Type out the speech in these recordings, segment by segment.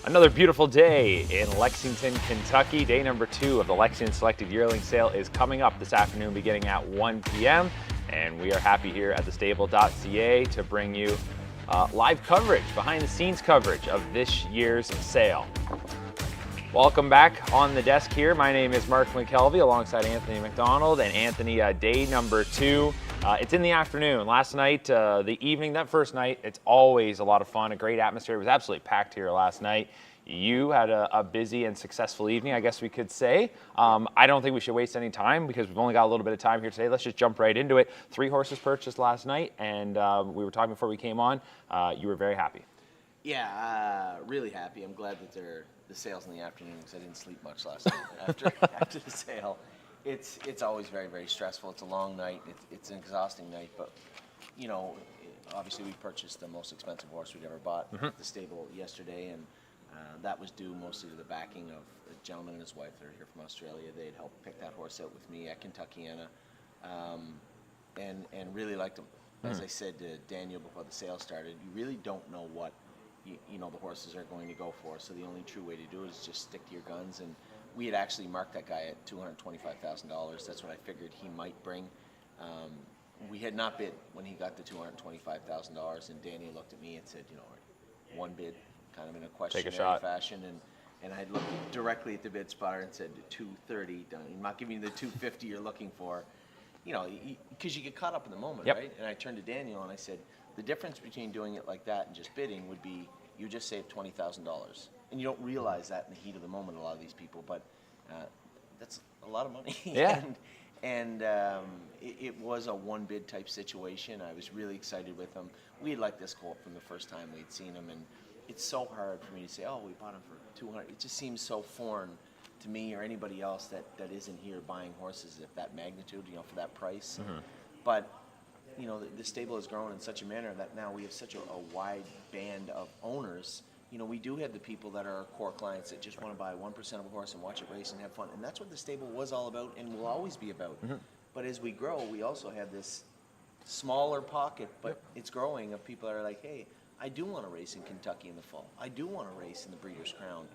Another beautiful day in Lexington, Kentucky. Day number 2 of the Lexington Selected Yearling Sale is coming up this afternoon beginning at 1 p.m. And we are happy here at thestable.ca to bring you live coverage, behind the scenes coverage of this year's sale. Welcome back on the desk here. My name is Mark McKelvey alongside Anthony McDonald. And Anthony, day number 2. It's in the afternoon. Last night, the evening, that first night, it's always a lot of fun, a great atmosphere. It was absolutely packed here last night. You had a busy and successful evening, I guess we could say. I don't think we should waste any time because we've only got a little bit of time here today. Let's just jump right into it. 3 horses purchased last night, and we were talking before we came on. You were very happy. Yeah, really happy. I'm glad that the sale's in the afternoon because I didn't sleep much last night after the sale. It's always very, very stressful. It's a long night. It's an exhausting night, but you know, obviously we purchased the most expensive horse we'd ever bought at the stable yesterday, and that was due mostly to the backing of a gentleman and his wife that are here from Australia. They had helped pick that horse out with me at Kentuckiana, and really liked him. As I said to Daniel before the sale started, you really don't know what you know the horses are going to go for. So the only true way to do it is just stick to your guns. And we had actually marked that guy at $225,000. That's what I figured he might bring. We had not bid when he got the $225,000, and Danny looked at me and said, you know, one bid, kind of in a questionary fashion, and I looked directly at the bid spotter and said, 230. I'm not giving you the 250 you're looking for, you know, because you get caught up in the moment, right? And I turned to Daniel and I said, the difference between doing it like that and just bidding would be you just saved $20,000. And you don't realize that in the heat of the moment, a lot of these people, but that's a lot of money. Yeah. and it was a one bid type situation. I was really excited with him. We had liked this colt from the first time we'd seen him, and it's so hard for me to say, oh, we bought him for 200. It just seems so foreign to me or anybody else that isn't here buying horses at that magnitude, you know, for that price. But you know, the stable has grown in such a manner that now we have such a wide band of owners. You know, we do have the people that are our core clients that just want to buy 1% of a horse and watch it race and have fun. And that's what the stable was all about and will always be about. But as we grow, we also have this smaller pocket, but it's growing, of people that are like, hey, I do want to race in Kentucky in the fall. I do want to race in the Breeders' Crown.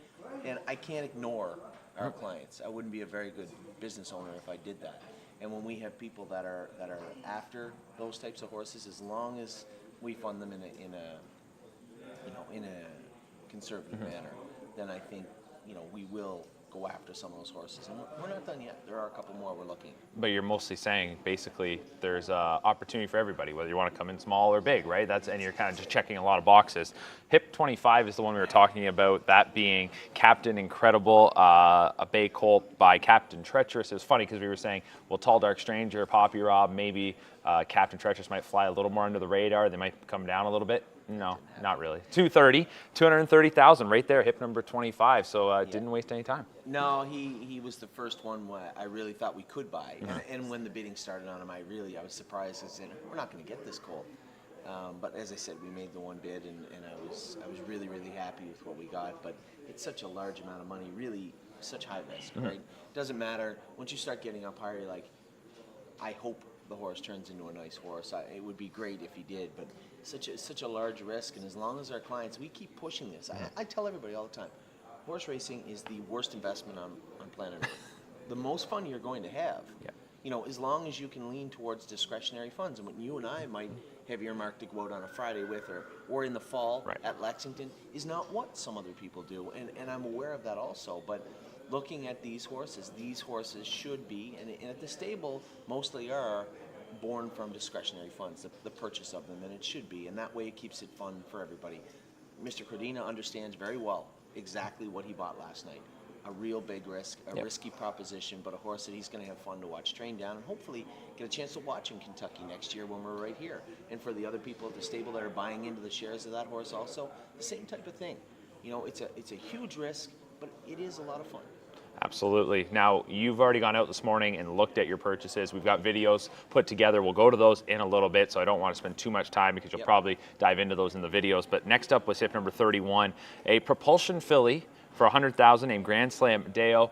And I can't ignore our clients. I wouldn't be a very good business owner if I did that. And when we have people that are after those types of horses, as long as we fund them in a conservative manner, then I think, you know, we will go after some of those horses. And we're not done yet. There are a couple more we're looking. But you're mostly saying basically there's opportunity for everybody, whether you want to come in small or big, right? And you're kind of just checking a lot of boxes. HIP 25 is the one we were talking about, that being Captain Incredible, a bay colt by Captain Treacherous. It was funny because we were saying, well, Tall Dark Stranger, Poppy Rob, maybe Captain Treacherous might fly a little more under the radar. They might come down a little bit. No, not really. 230,000 right there, HIP number 25. So didn't waste any time. No, he was the first one I really thought we could buy. And when the bidding started on him, I was surprised. I said, we're not going to get this colt. But as I said, we made the one bid, and I was really, really happy with what we got. But it's such a large amount of money, really such high risk, right? Doesn't matter. Once you start getting up higher, you're like, I hope the horse turns into a nice horse. It would be great if he did, but such a large risk. And as long as our clients, we keep pushing this. I tell everybody all the time, horse racing is the worst investment on planet Earth. The most fun you're going to have. You know, as long as you can lean towards discretionary funds. And what you and I might have earmarked to go out on a Friday with, or in the fall at Lexington, is not what some other people do. And I'm aware of that also. But looking at these horses should be, and at the stable, mostly are born from discretionary funds, the purchase of them, and it should be. And that way it keeps it fun for everybody. Mr. Cordina understands very well exactly what he bought last night. A real big risk, a risky proposition, but a horse that he's going to have fun to watch train down, and hopefully get a chance to watch in Kentucky next year when we're right here. And for the other people at the stable that are buying into the shares of that horse also, the same type of thing. You know, it's a huge risk, but it is a lot of fun. Absolutely. Now, you've already gone out this morning and looked at your purchases. We've got videos put together. We'll go to those in a little bit, so I don't want to spend too much time because you'll probably dive into those in the videos. But next up was HIP number 31, a propulsion filly for 100,000 named Grand Slam Deo.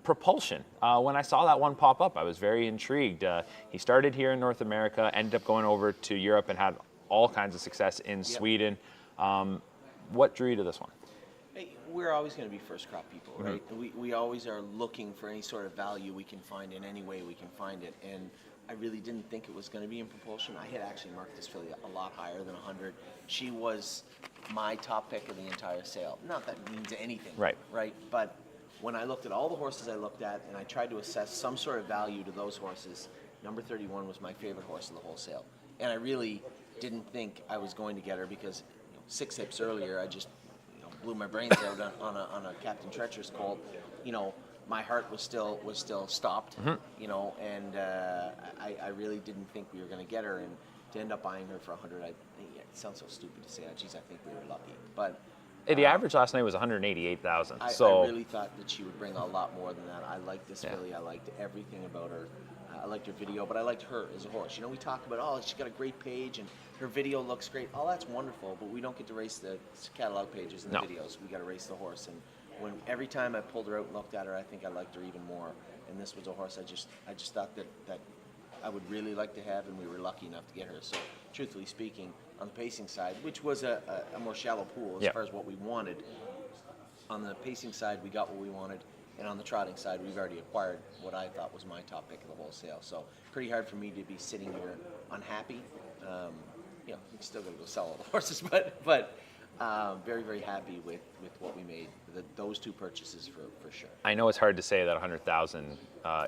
Propulsion. When I saw that one pop up, I was very intrigued. He started here in North America, ended up going over to Europe and had all kinds of success in Sweden. What drew you to this one? Hey, we're always going to be first crop people, right? We always are looking for any sort of value we can find in any way we can find it. And I really didn't think it was going to be in propulsion. I had actually marked this filly a lot higher than 100. She was my top pick of the entire sale. Not that it means anything, right? But when I looked at all the horses I looked at and I tried to assess some sort of value to those horses, number 31 was my favorite horse of the whole sale. And I really didn't think I was going to get her because 6 hips earlier, I just blew my brains out on a Captain Treacherous colt. My heart was still stopped. And I really didn't think we were going to get her, and to end up buying her for 100, it sounds so stupid to say, geez, I think we were lucky. But the average last night was 188,000. I really thought that she would bring a lot more than that. I liked this filly. I liked everything about her. I liked her video, but I liked her as a horse. We talk about, she's got a great page and her video looks great. All that's wonderful, but we don't get to race the catalog pages and the videos. We got to race the horse. And every time I pulled her out and looked at her, I think I liked her even more. And this was a horse I just thought that I would really like to have, and we were lucky enough to get her. So, truthfully speaking, on the pacing side, which was a more shallow pool as far as what we wanted, on the pacing side, we got what we wanted. And on the trotting side, we've already acquired what I thought was my top pick of the whole sale. So pretty hard for me to be sitting here unhappy. You still got to go sell all the horses, but very, very happy with what we made. Those 2 purchases for sure. I know it's hard to say that 100,000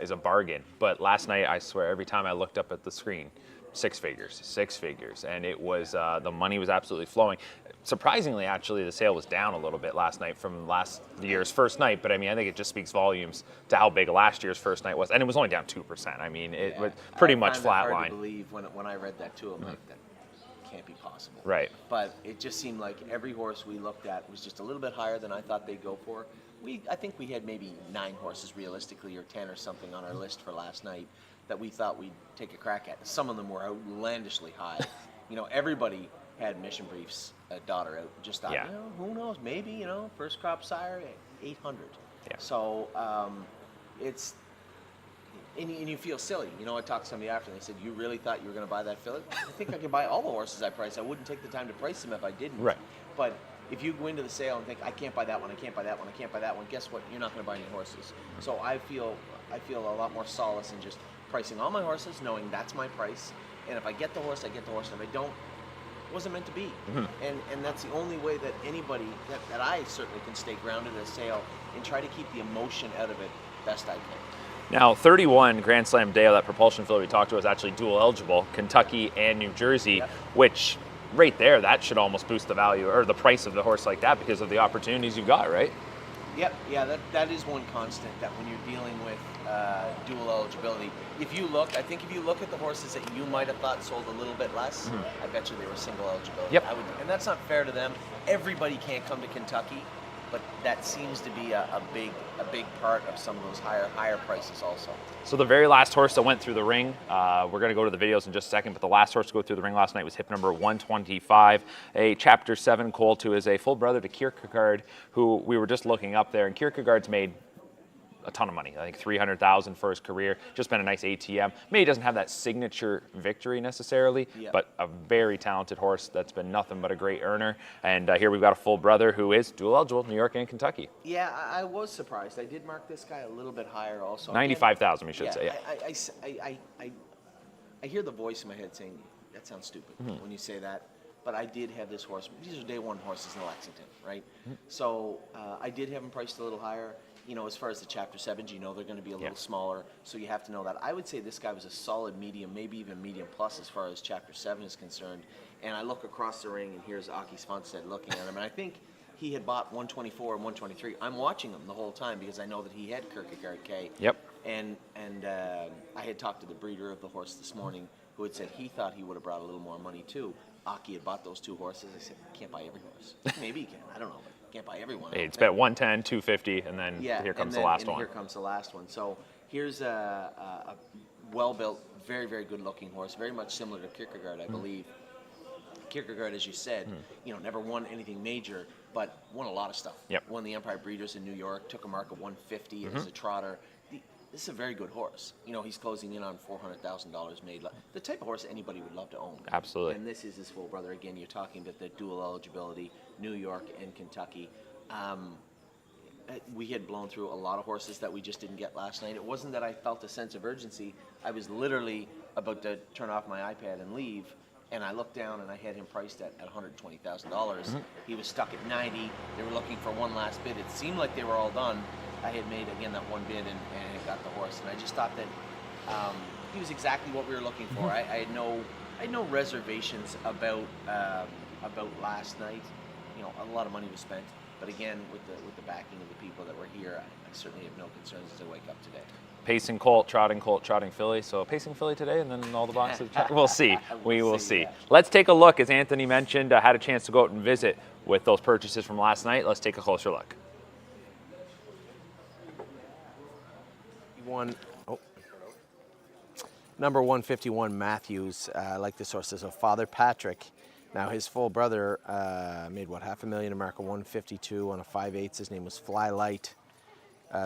is a bargain, but last night, I swear, every time I looked up at the screen, 6 figures, and it was the money was absolutely flowing. Surprisingly, actually, the sale was down a little bit last night from last year's first night, but I think it just speaks volumes to how big last year's first night was, and it was only down 2%. It was pretty much flatline. Hard to believe when I read that too. I'm like, that can't be possible. Right. But it just seemed like every horse we looked at was just a little bit higher than I thought they'd go for. I think we had maybe 9 horses realistically, or 10 or something on our list for last night that we thought we'd take a crack at. Some of them were outlandishly high. Everybody had Mission Brief's daughter out. Just thought, who knows? Maybe, first crop sire, 800. Yeah. So it's, and you feel silly. I talked to somebody after, and they said, you really thought you were going to buy that filly? I think I could buy all the horses I priced. I wouldn't take the time to price them if I didn't. Right. But if you go into the sale and think, I can't buy that one, I can't buy that one, I can't buy that one, guess what? You're not going to buy any horses. So I feel a lot more solace in just pricing all my horses, knowing that's my price. And if I get the horse, I get the horse. And if I don't, it wasn't meant to be. And that's the only way that anybody, that I certainly can stay grounded at a sale and try to keep the emotion out of it best I can. Now, 31 Grand Slam Deo, that propulsion filly we talked to, is actually dual eligible, Kentucky and New Jersey, which right there, that should almost boost the value or the price of the horse like that because of the opportunities you've got, right? Yep, yeah, that is one constant, that when you're dealing with dual eligibility, if you look at the horses that you might have thought sold a little bit less, I bet you they were single eligibility. Yep. And that's not fair to them. Everybody can't come to Kentucky, but that seems to be a big part of some of those higher prices also. So the very last horse that went through the ring, we're going to go to the videos in just a second, but the last horse to go through the ring last night was hip number 125, a Chapter 7 colt who is a full brother to Kierkegaard, who we were just looking up there, and Kierkegaard's made a ton of money. I think 300,000 for his career. Just been a nice ATM. Maybe he doesn't have that signature victory necessarily, but a very talented horse that's been nothing but a great earner. And here we've got a full brother who is dual eligible, New York and Kentucky. Yeah, I was surprised. I did mark this guy a little bit higher also. 95,000, we should say. Yeah. I hear the voice in my head saying, that sounds stupid when you say that. But I did have this horse. These are day one horses in Lexington, right? So I did have him priced a little higher. As far as the Chapter 7s, they're going to be a little smaller, so you have to know that. I would say this guy was a solid medium, maybe even medium plus as far as Chapter 7 is concerned. And I look across the ring, and here's Aki Svanstedt looking at him, and I think he had bought 124 and 123. I'm watching him the whole time because I know that he had Kierkegaard K. Yep. And I had talked to the breeder of the horse this morning who had said he thought he would have brought a little more money too. Aki had bought those 2 horses. I said, can't buy every horse. Maybe you can. I don't know. Can't buy everyone. It's bet 110, 250, and then here comes the last one. Here comes the last one. So here's a well-built, very, very good-looking horse, very much similar to Kierkegaard, I believe. Kierkegaard, as you said, never won anything major, but won a lot of stuff. Yep. Won the Empire Breeders in New York, took a mark of 150 as a trotter. This is a very good horse. He's closing in on $400,000 made. The type of horse anybody would love to own. Absolutely. And this is his full brother. Again, you're talking about the dual eligibility, New York and Kentucky. We had blown through a lot of horses that we just didn't get last night. It wasn't that I felt a sense of urgency. I was literally about to turn off my iPad and leave, and I looked down and I had him priced at $120,000. He was stuck at 90. They were looking for one last bid. It seemed like they were all done. I had made, again, that one bid and had got the horse. And I just thought that he was exactly what we were looking for. I had no reservations about last night. A lot of money was spent. But again, with the backing of the people that were here, I certainly have no concerns as I wake up today. Pacing colt, trotting filly. So pacing filly today, and then all the boxes. We'll see. We will see. Yeah. Let's take a look. As Anthony mentioned, I had a chance to go out and visit with those purchases from last night. Let's take a closer look. Number 151 Matthews. I like this horse. There's a Father Patrick. Now his full brother made $500,000 America 152 on a 5/8. His name was Fly Light.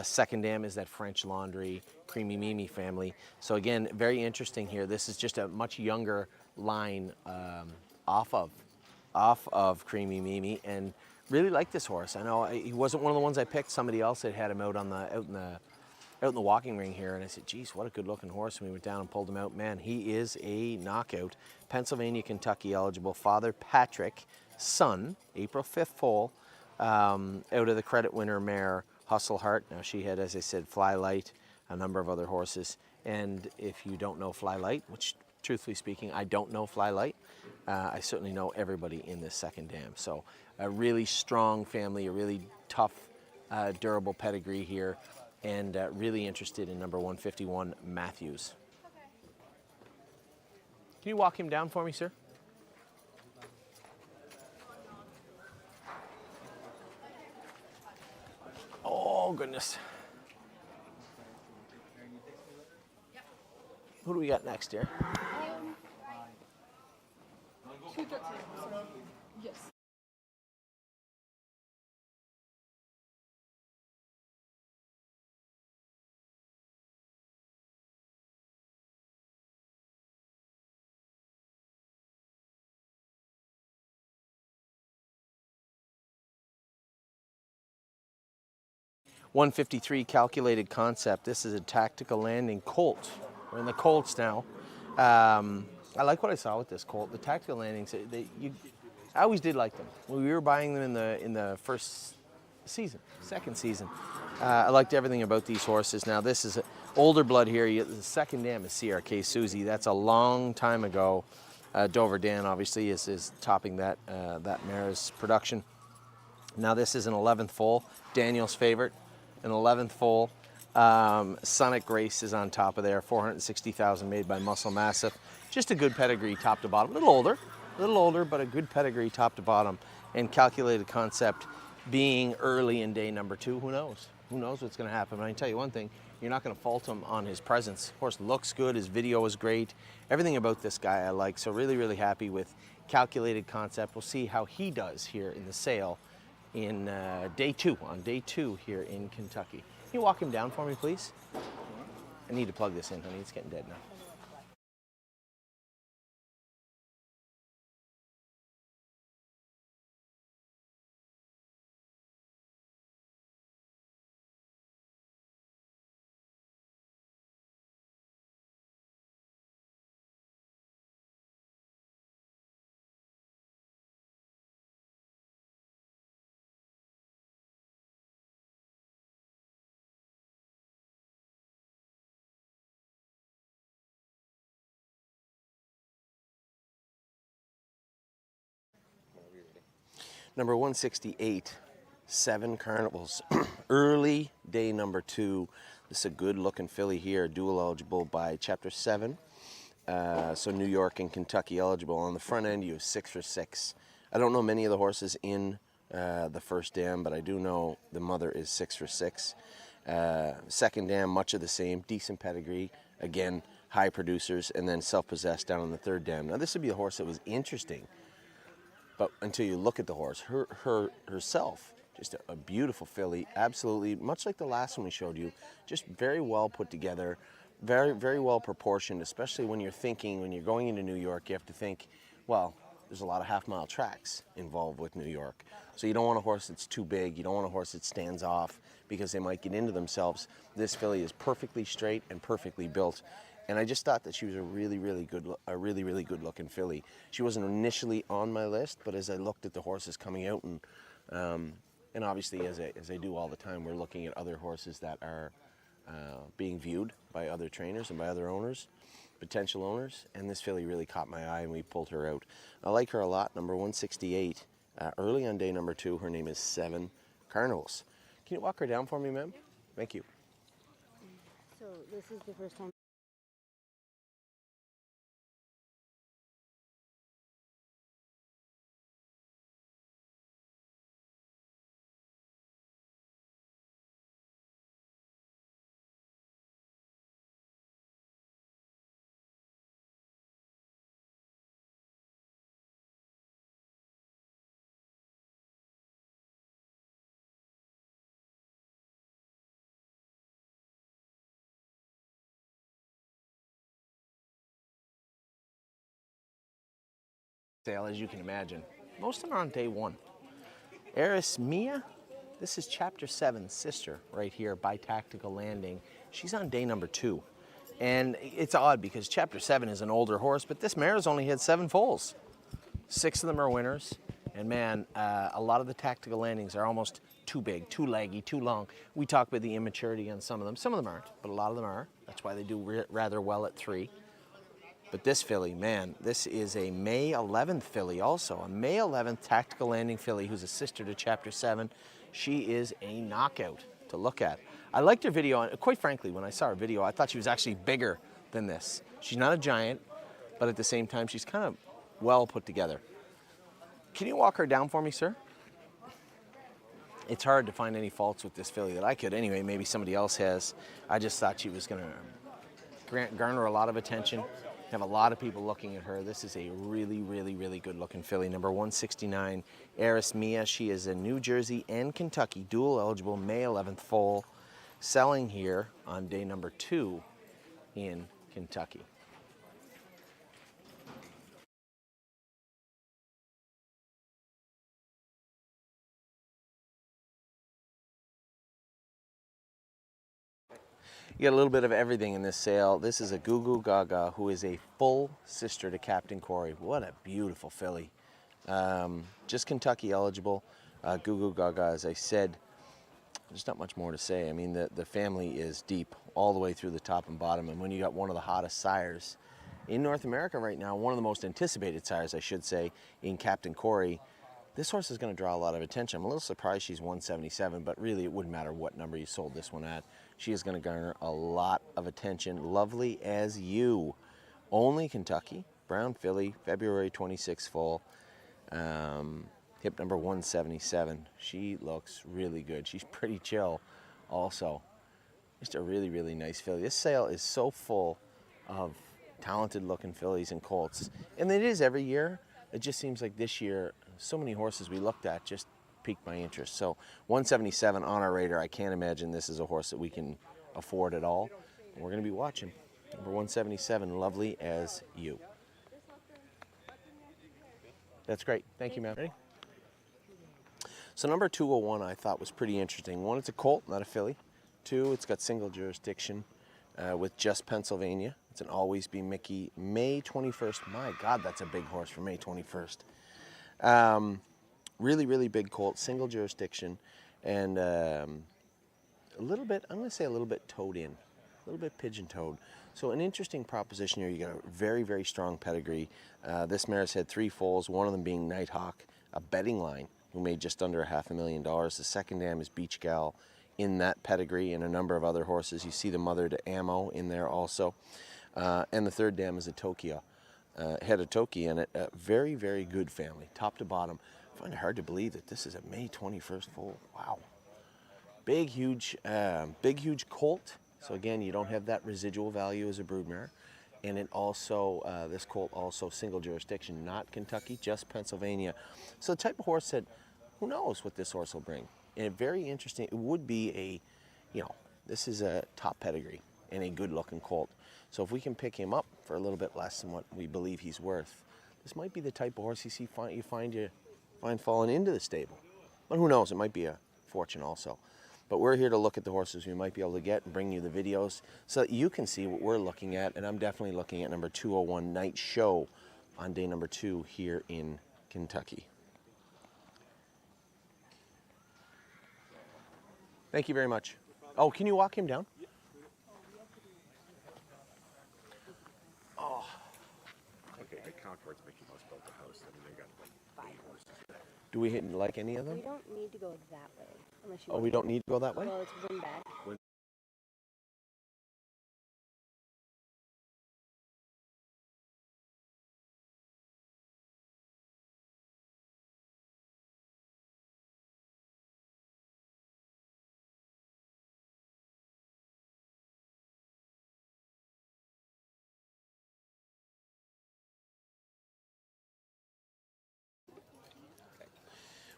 Second dam is that French Laundry Creamy Mimi family. So again, very interesting here. This is just a much younger line off of Creamy Mimi, and really like this horse. I know he wasn't one of the ones I picked. Somebody else had him out in the walking ring here, and I said, geez, what a good looking horse. And we went down and pulled him out. Man, he is a knockout. Pennsylvania, Kentucky eligible. Father Patrick, son, April 5th foal, out of the credit winner mare, Hustle Heart. Now she had, as I said, Fly Light, a number of other horses. And if you don't know Fly Light, which truthfully speaking, I don't know Fly Light, I certainly know everybody in this second dam. So a really strong family, a really tough, durable pedigree here. And really interested in number 151, Matthews. Can you walk him down for me, sir? Oh, goodness. Who do we got next here? Yes. $153 calculated concept. This is a tactical landing colt. We're in the colts now. I like what I saw with this colt. The tactical landings, I always did like them. We were buying them in the first season, second season. I liked everything about these horses. Now this is older blood here. The second dam is CRK Susie. That's a long time ago. Dover Dan obviously is topping that mare's production. Now this is an 11th foal, Daniel's favorite, an 11th foal. Sonic Grace is on top of there, 460,000 made by Muscle Massive. Just a good pedigree top to bottom, a little older, but a good pedigree top to bottom. And calculated concept being early in day number 2, who knows? Who knows what's gonna happen? But I can tell you one thing, you're not gonna fault him on his presence. Horse looks good, his video is great. Everything about this guy I like, so really, really happy with calculated concept. We'll see how he does here in the sale in on day two here in Kentucky. Can you walk him down for me, please? I need to plug this in, honey, it's getting dead now. Number 168, 7 Carnivals. Early day number 2. This is a good looking filly here, dual eligible by Chapter 7. So New York and Kentucky eligible. On the front end, you have 6 for 6. I don't know many of the horses in the first dam, but I do know the mother is 6 for 6. Second dam, much of the same, decent pedigree. Again, high producers, and then self-possessed down in the third dam. Now this would be a horse that was interesting But until you look at the horse, herself, just a beautiful filly, absolutely, much like the last one we showed you, just very well put together, very, very well proportioned, especially when you're thinking, when you're going into New York, you have to think, well, there's a lot of half-mile tracks involved with New York. So you don't want a horse that's too big, you don't want a horse that stands off because they might get into themselves. This filly is perfectly straight and perfectly built. And I just thought that she was a really, really good looking filly. She wasn't initially on my list, but as I looked at the horses coming out, and obviously as I do all the time, we're looking at other horses that are being viewed by other trainers and by other owners, potential owners, and this filly really caught my eye and we pulled her out. I like her a lot, number 168. Early on day number 2, her name is 7 Carnivals. Can you walk her down for me, ma'am? Thank you. So this is the first time. Sale, as you can imagine. Most of them are on day 1. Eris Mia, this is chapter 7, sister, right here by Tactical Landing. She's on day number 2. And it's odd because chapter 7 is an older horse, but this mare's only had 7 foals. 6 of them are winners. And man, a lot of the Tactical Landings are almost too big, too leggy, too long. We talk about the immaturity on some of them. Some of them aren't, but a lot of them are. That's why they do rather well at 3. But this filly, man, this is a May 11th filly also. A May 11th Tactical Landing filly who's a sister to Chapter 7. She is a knockout to look at. I liked her video, and quite frankly, when I saw her video, I thought she was actually bigger than this. She's not a giant, but at the same time, she's kind of well put together. Can you walk her down for me, sir? It's hard to find any faults with this filly that I could. Anyway, maybe somebody else has. I just thought she was going to garner a lot of attention. Have a lot of people looking at her. This is a really, really, really good looking filly. Number 169, Eris Mia. She is a New Jersey and Kentucky dual eligible May 11th foal, selling here on day number 2 in Kentucky. You get a little bit of everything in this sale. This is a Goo Goo Gaga, who is a full sister to Captain Corey. What a beautiful filly. Just Kentucky eligible. Goo Goo Gaga, as I said, there's not much more to say. I mean, the family is deep all the way through the top and bottom. And when you got one of the hottest sires in North America right now, one of the most anticipated sires, I should say, in Captain Corey, this horse is going to draw a lot of attention. I'm a little surprised she's 177, but really it wouldn't matter what number you sold this one at. She is going to garner a lot of attention. Lovely as you. Only Kentucky. Brown filly, February 26th foal. Hip number 177. She looks really good. She's pretty chill also. Just a really, really nice filly. This sale is so full of talented looking fillies and colts. And it is every year. It just seems like this year, so many horses we looked at just piqued my interest. So 177 on our radar. I can't imagine this is a horse that we can afford at all. And we're going to be watching. Number 177, Lovely as You. That's great. Thank you, ma'am. Ready? So number 201 I thought was pretty interesting. 1, it's a colt, not a filly. 2, it's got single jurisdiction with Just Pennsylvania. It's an Always Be Mickey, May 21st. My God, that's a big horse for May 21st. Really, really big colt, single jurisdiction, and a little bit, I'm going to say a little bit toed in, a little bit pigeon-toed. So an interesting proposition here. You got a very, very strong pedigree. This mare's had 3 foals, one of them being Nighthawk, a betting line, who made just under $500,000. The second dam is Beach Gal in that pedigree, and a number of other horses. You see the mother to Ammo in there also. And the third dam is a Tokyo. Had a Toki in it. A very, very good family, top to bottom. I find it hard to believe that this is a May 21st foal. Wow. Big, huge colt. So again, you don't have that residual value as a broodmare. And it also, this colt also single jurisdiction, not Kentucky, just Pennsylvania. So the type of horse that, who knows what this horse will bring. And very interesting, it would be a, this is a top pedigree and a good looking colt. So if we can pick him up for a little bit less than what we believe he's worth, this might be the type of horse you find falling into the stable. But who knows, it might be a fortune also. But we're here to look at the horses we might be able to get and bring you the videos so that you can see what we're looking at. And I'm definitely looking at number 201 Night Show on day number 2 here in Kentucky. Thank you very much. Oh, can you walk him down? Oh. Okay, the Concord's Mickey Mouse built the house, and they got like 8 horses. Do we like any of them? We don't need to go that way. Unless you Oh, we don't need to go that way? Well, it's win back.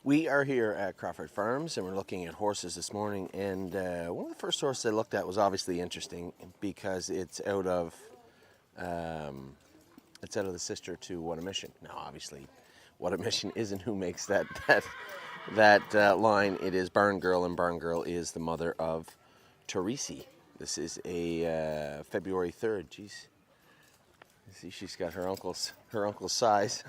We are here at Crawford Farms and we're looking at horses this morning, and one of the first horses I looked at was obviously interesting because it's out of the sister to What a Mission. Now obviously What a Mission isn't who makes that line. It is Barn Girl, and Barn Girl is the mother of Teresi. This is a February 3rd. Jeez. See, she's got her uncle's size.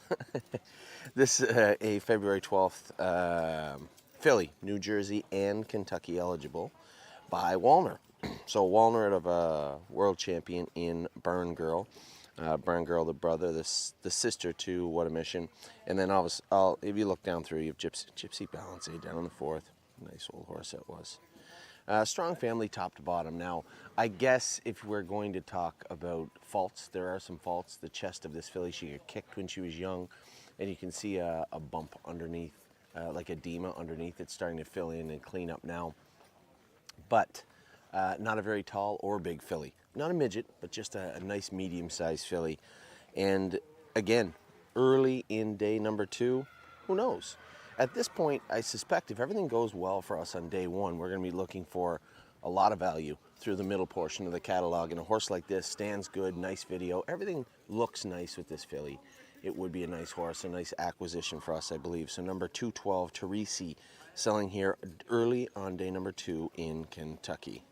This is a February 12th filly, New Jersey and Kentucky eligible by Walner. So Walner out of a world champion in Barn Girl. Barn Girl, the brother, the sister to What a Mission. And then if you look down through, you have Gypsy Balance down on the 4th. Nice old horse that was. Strong family top to bottom. Now, I guess if we're going to talk about faults, there are some faults. The chest of this filly, she got kicked when she was young, and you can see a bump underneath, like edema underneath. It's starting to fill in and clean up now. But not a very tall or big filly. Not a midget, but just a nice medium-sized filly. And again, early in day number 2, who knows? At this point, I suspect if everything goes well for us on day 1, we're going to be looking for a lot of value through the middle portion of the catalog. And a horse like this stands good, nice video. Everything looks nice with this filly. It would be a nice horse, a nice acquisition for us, I believe. So number 212, Teresi, selling here early on day number 2 in Kentucky.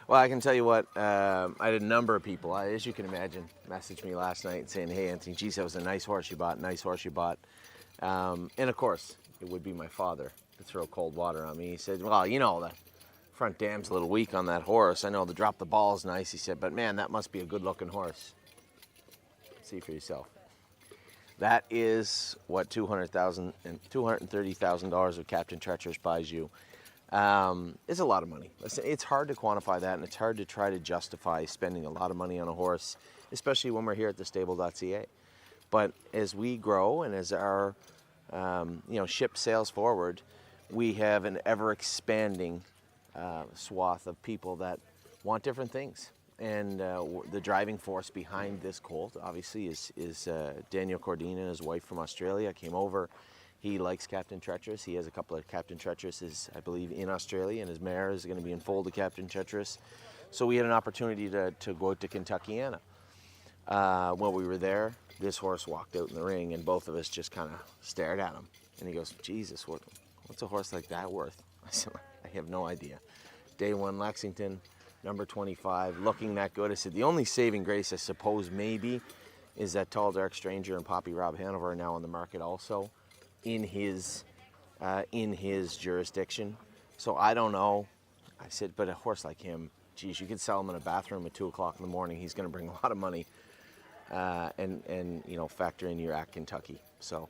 Well, I can tell you what, I had a number of people, as you can imagine, message me last night saying, hey, Anthony, geez, that was a nice horse you bought, nice horse you bought. And of course, it would be my father to throw cold water on me. He said, well, the front dam's a little weak on that horse. I know the drop the ball is nice, he said, but man, that must be a good looking horse. See for yourself. That is what $230,000 and $230,000 of Captain Treacherous buys you. It's a lot of money. Listen, it's hard to quantify that, and it's hard to try to justify spending a lot of money on a horse, especially when we're here at thestable.ca. But as we grow and as our ship sails forward, we have an ever-expanding swath of people that want different things. And the driving force behind this colt, obviously, is Daniel Cordina and his wife from Australia. Came over. He likes Captain Treacherous. He has a couple of Captain Treacherouses, I believe, in Australia, and his mare is going to be in foal to Captain Treacherous. So we had an opportunity to go out to Kentuckiana. When we were there, this horse walked out in the ring, and both of us just kind of stared at him. And he goes, Jesus, what's a horse like that worth? I said, I have no idea. day one Lexington, number 25, looking that good. I said the only saving grace, I suppose, maybe, is that Tall Dark Stranger and Poppy Rob Hanover are now on the market also in his jurisdiction. So I don't know. I said, but a horse like him, geez, you could sell him in a bathroom at 2 o'clock in the morning. He's going to bring a lot of money, and you know, factor in you're at Kentucky. So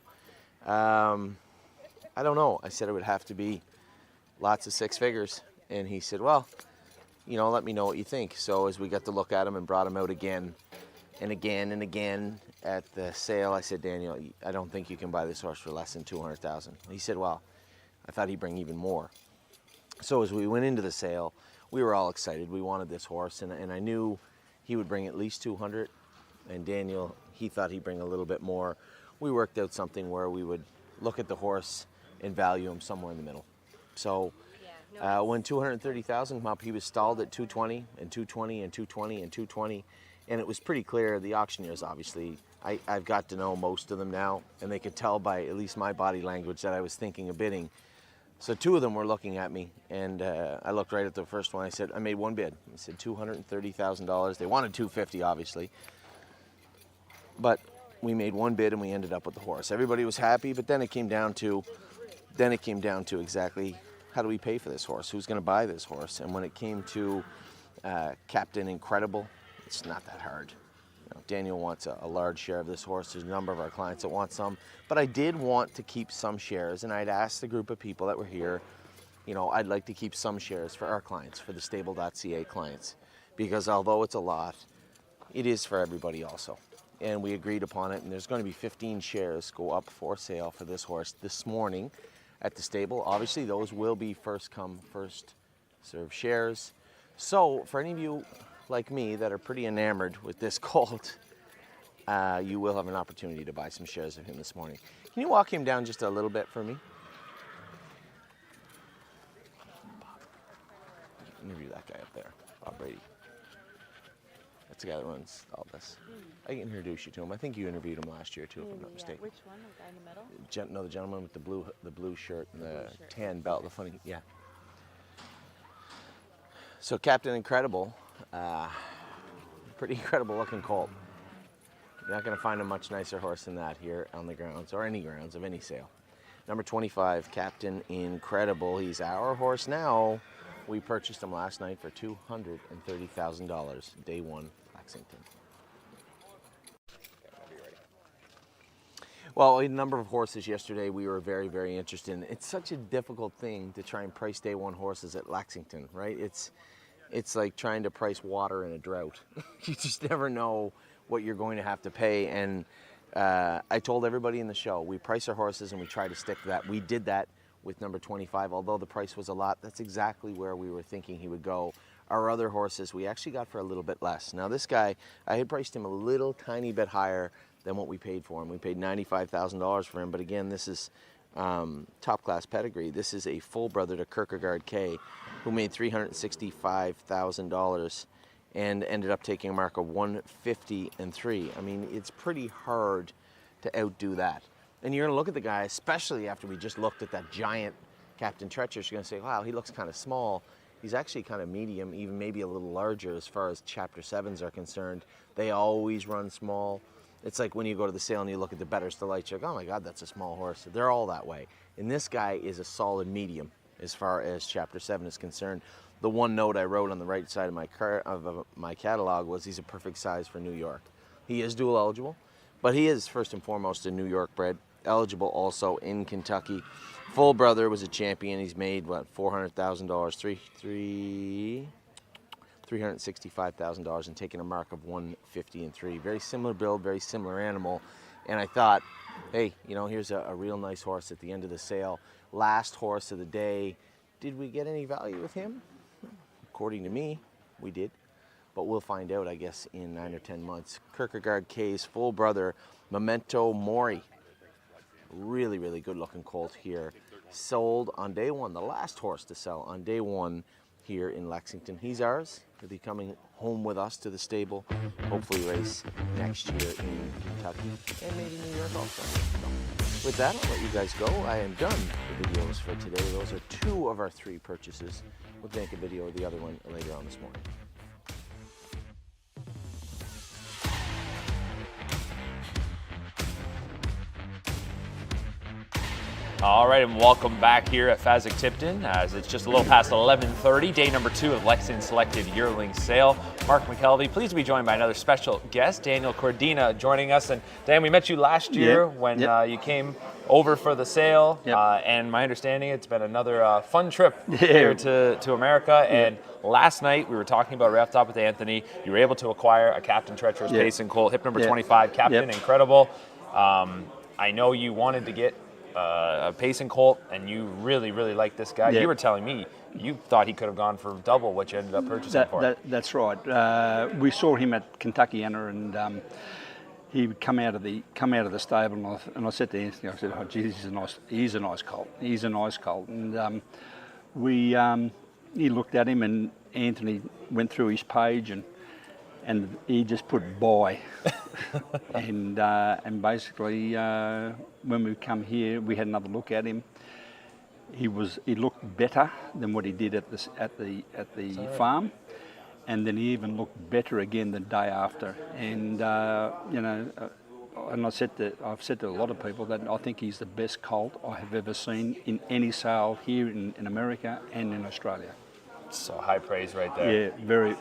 I don't know. I said it would have to be lots of six figures, and he said, well, you know, let me know what you think. So as we got to look at him and brought him out again and again and again at the sale, I said, Daniel, I don't think you can buy this horse for less than $200,000. He said, well, I thought he'd bring even more. So as we went into the sale, we were all excited. We wanted this horse, and I knew he would bring at least 200, and Daniel, he thought he'd bring a little bit more. We worked out something where we would look at the horse and value him somewhere in the middle. So when 230,000 came up, he was stalled at 220 and 220 and 220 and 220, and it was pretty clear. The auctioneers, obviously, I've got to know most of them now, and they could tell by at least my body language that I was thinking of bidding. So two of them were looking at me, and I looked right at the first one. I said, I made one bid. I said $230,000. They wanted $250,000, obviously, but we made one bid and we ended up with the horse. Everybody was happy, but then it came down to exactly how do we pay for this horse? Who's going to buy this horse? And when it came to Captain Incredible, it's not that hard. You know, Daniel wants a large share of this horse. There's a number of our clients that want some, but I did want to keep some shares, and I'd asked the group of people that were here, you know, I'd like to keep some shares for our clients, for the thestable.ca clients, because although it's a lot, it is for everybody also. And we agreed upon it, and there's going to be 15 shares go up for sale for this horse this morning at the stable. Obviously, those will be first come, first serve shares. So for any of you like me that are pretty enamored with this colt, you will have an opportunity to buy some shares of him this morning. Can you walk him down just a little bit for me? Interview that guy up there, Bob Brady. That's the guy that runs all this. I can introduce you to him. I think you interviewed him last year too, if I'm not mistaken. Which one? The guy in the middle? No, the gentleman with the blue shirt and the tan belt. The funny, yeah. So Captain Incredible, pretty incredible looking colt. You're not going to find a much nicer horse than that here on the grounds, or any grounds of any sale. Number 25, Captain Incredible. He's our horse now. We purchased him last night for $230,000, day one, Lexington. Well, a number of horses yesterday we were very, very interested in. It's such a difficult thing to try and price day one horses at Lexington, right? It's like trying to price water in a drought. You just never know what you're going to have to pay. And I told everybody in the show, we price our horses and we try to stick to that. We did that with number 25. Although the price was a lot, that's exactly where we were thinking he would go. Our other horses we actually got for a little bit less. Now this guy, I had priced him a little tiny bit higher than what we paid for him. We paid $95,000 for him, but again, this is top class pedigree. This is a full brother to Kierkegaard K, who made $365,000 and ended up taking a mark of 150-3. I mean, it's pretty hard to outdo that. And you're gonna look at the guy, especially after we just looked at that giant Captain Treacherous, you're gonna say, wow, he looks kind of small. He's actually kind of medium, even maybe a little larger as far as Chapter 7s are concerned. They always run small. It's like when you go to the sale and you look at the Better's Delight, you're like, oh my God, that's a small horse. They're all that way. And this guy is a solid medium as far as Chapter 7 is concerned. The one note I wrote on the right side of my catalog was he's a perfect size for New York. He is dual eligible, but he is first and foremost a New York bred, eligible also in Kentucky. Full brother was a champion. He's made, what, $400,000, $365,000 and taken a mark of 150-3. Very similar build, very similar animal. And I thought, hey, you know, here's a real nice horse at the end of the sale. Last horse of the day. Did we get any value with him? According to me, we did. But we'll find out, I guess, in 9 or 10 months. Kierkegaard K's full brother, Memento Mori. Really, really good looking colt here. Sold on day one, the last horse to sell on day one here in Lexington. He's ours. He'll be coming home with us to the stable, hopefully race next year in Kentucky and maybe New York also. So, with that, I'll let you guys go. I am done with the videos for today. Those are 2 of our 3 purchases We'll make a video of the other one later on this morning. All right, and welcome back here at Fasig Tipton, as it's just a little past 11:30, day number 2 of Lexington Selected Yearling Sale. Mark McKelvey, pleased to be joined by another special guest, Daniel Cordina, joining us. And Dan, we met you last year when you came over for the sale, and my understanding it's been another fun trip here to America. And last night we were talking about right off the top with Anthony, you were able to acquire a Captain Treacherous Pacing Colt, hip number 25, Captain, incredible. I know you wanted to get a pacing colt, and you really like this guy. You were telling me you thought he could have gone for double what you ended up purchasing for. That's right. We saw him at Kentuckiana, and he would come out of the stable, and I said to Anthony, I said, "Oh, geez, he's a nice colt. He's a nice colt." And he looked at him, and Anthony went through his page, and he just put buy. and basically when we come here, we had another look at him. He looked better than what he did at the farm, and then he even looked better again the day after. And and I've said to a lot of people that I think he's the best colt I have ever seen in any sale here in America and in Australia. So high praise right there. Yeah, very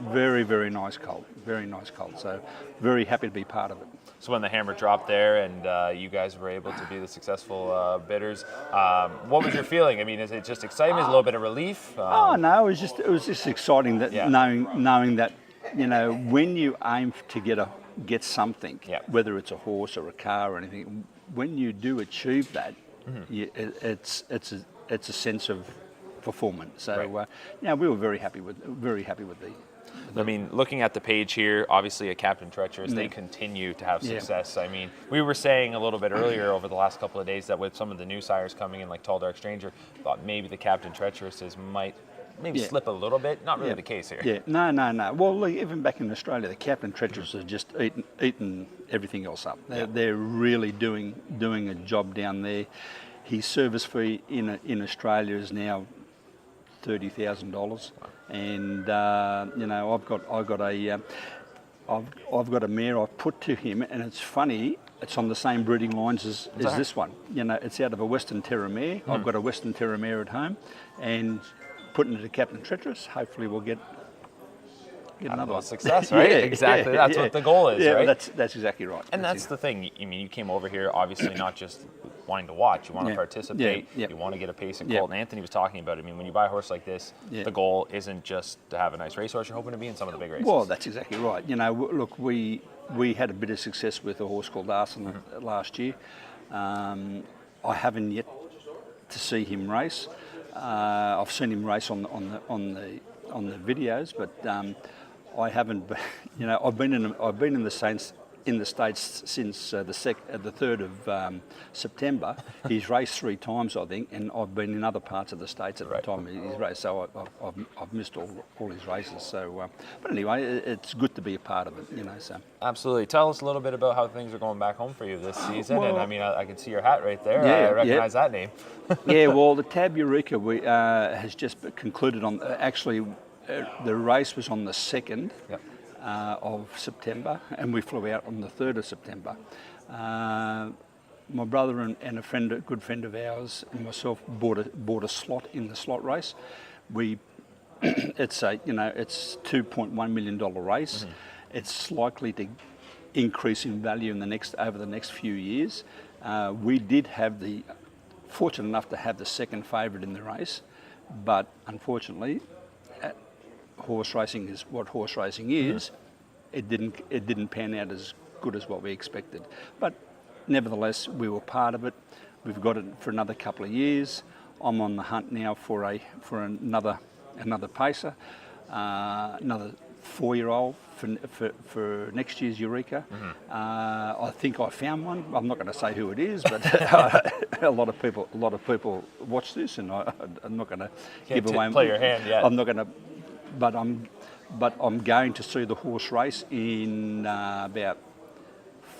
nice colt. Very nice colt. So very happy to be part of it. So when the hammer dropped there and you guys were able to be the successful bidders, what was your feeling? I mean, is it just excitement, a little bit of relief? No, it was just exciting that knowing that, when you aim to get something, whether it's a horse or a car or anything, when you do achieve that, it's a sense of performance. So we were very happy with the. I mean, looking at the page here, obviously a Captain Treacherous, they continue to have success. I mean, we were saying a little bit earlier over the last couple of days that with some of the new sires coming in, like Tall Dark Stranger, thought maybe the Captain Treacherouses might slip a little bit. Not really the case here. Yeah, no. Well, look, even back in Australia, the Captain Treacherous has just eaten everything else up. They're really doing a job down there. His service fee in Australia is now $30,000, and I've got a mare I've put to him, and it's funny. It's on the same breeding lines as this one. It's out of a Western Terra mare. I've got a Western Terra mare at home, and putting it to Captain Treacherous. Hopefully, we'll get another one. Success, right? Exactly. That's what the goal is, right? That's exactly right. And that's the thing. I mean, you came over here obviously not just wanting to watch. You want to participate. You want to get a pacing colt. And Anthony was talking about it. I mean, when you buy a horse like this, the goal isn't just to have a nice racehorse. You're hoping to be in some of the big races. Well, that's exactly right. Look, we had a bit of success with a horse called Arsenal last year. I haven't yet to see him race. I've seen him race on the videos, but I haven't. I've been in the States since the 3rd of September. He's raced 3 times, I think, and I've been in other parts of the States at the time he's raced. So I've missed all his races. So, but anyway, it's good to be a part of it. So. Absolutely. Tell us a little bit about how things are going back home for you this season. Well, and I mean, I can see your hat right there. I recognize that name. Well, the Tab Eureka has just concluded on. Actually, the race was on the 2nd. Of September, and we flew out on the 3rd of September. My brother and a good friend of ours and myself bought a slot in the slot race. It's $2.1 million race. It's likely to increase in value over the next few years. We did have fortunate enough to have the second favourite in the race, but unfortunately, horse racing is what horse racing is. It didn't pan out as good as what we expected, but nevertheless we were part of it. We've got it for another couple of years. I'm on the hunt now for another pacer, another 4-year-old for next year's Eureka. I think I found one. I'm not going to say who it is, but a lot of people watch this, and I'm not going to give away. Play your hand yet. I'm not going to. But I'm going to see the horse race in about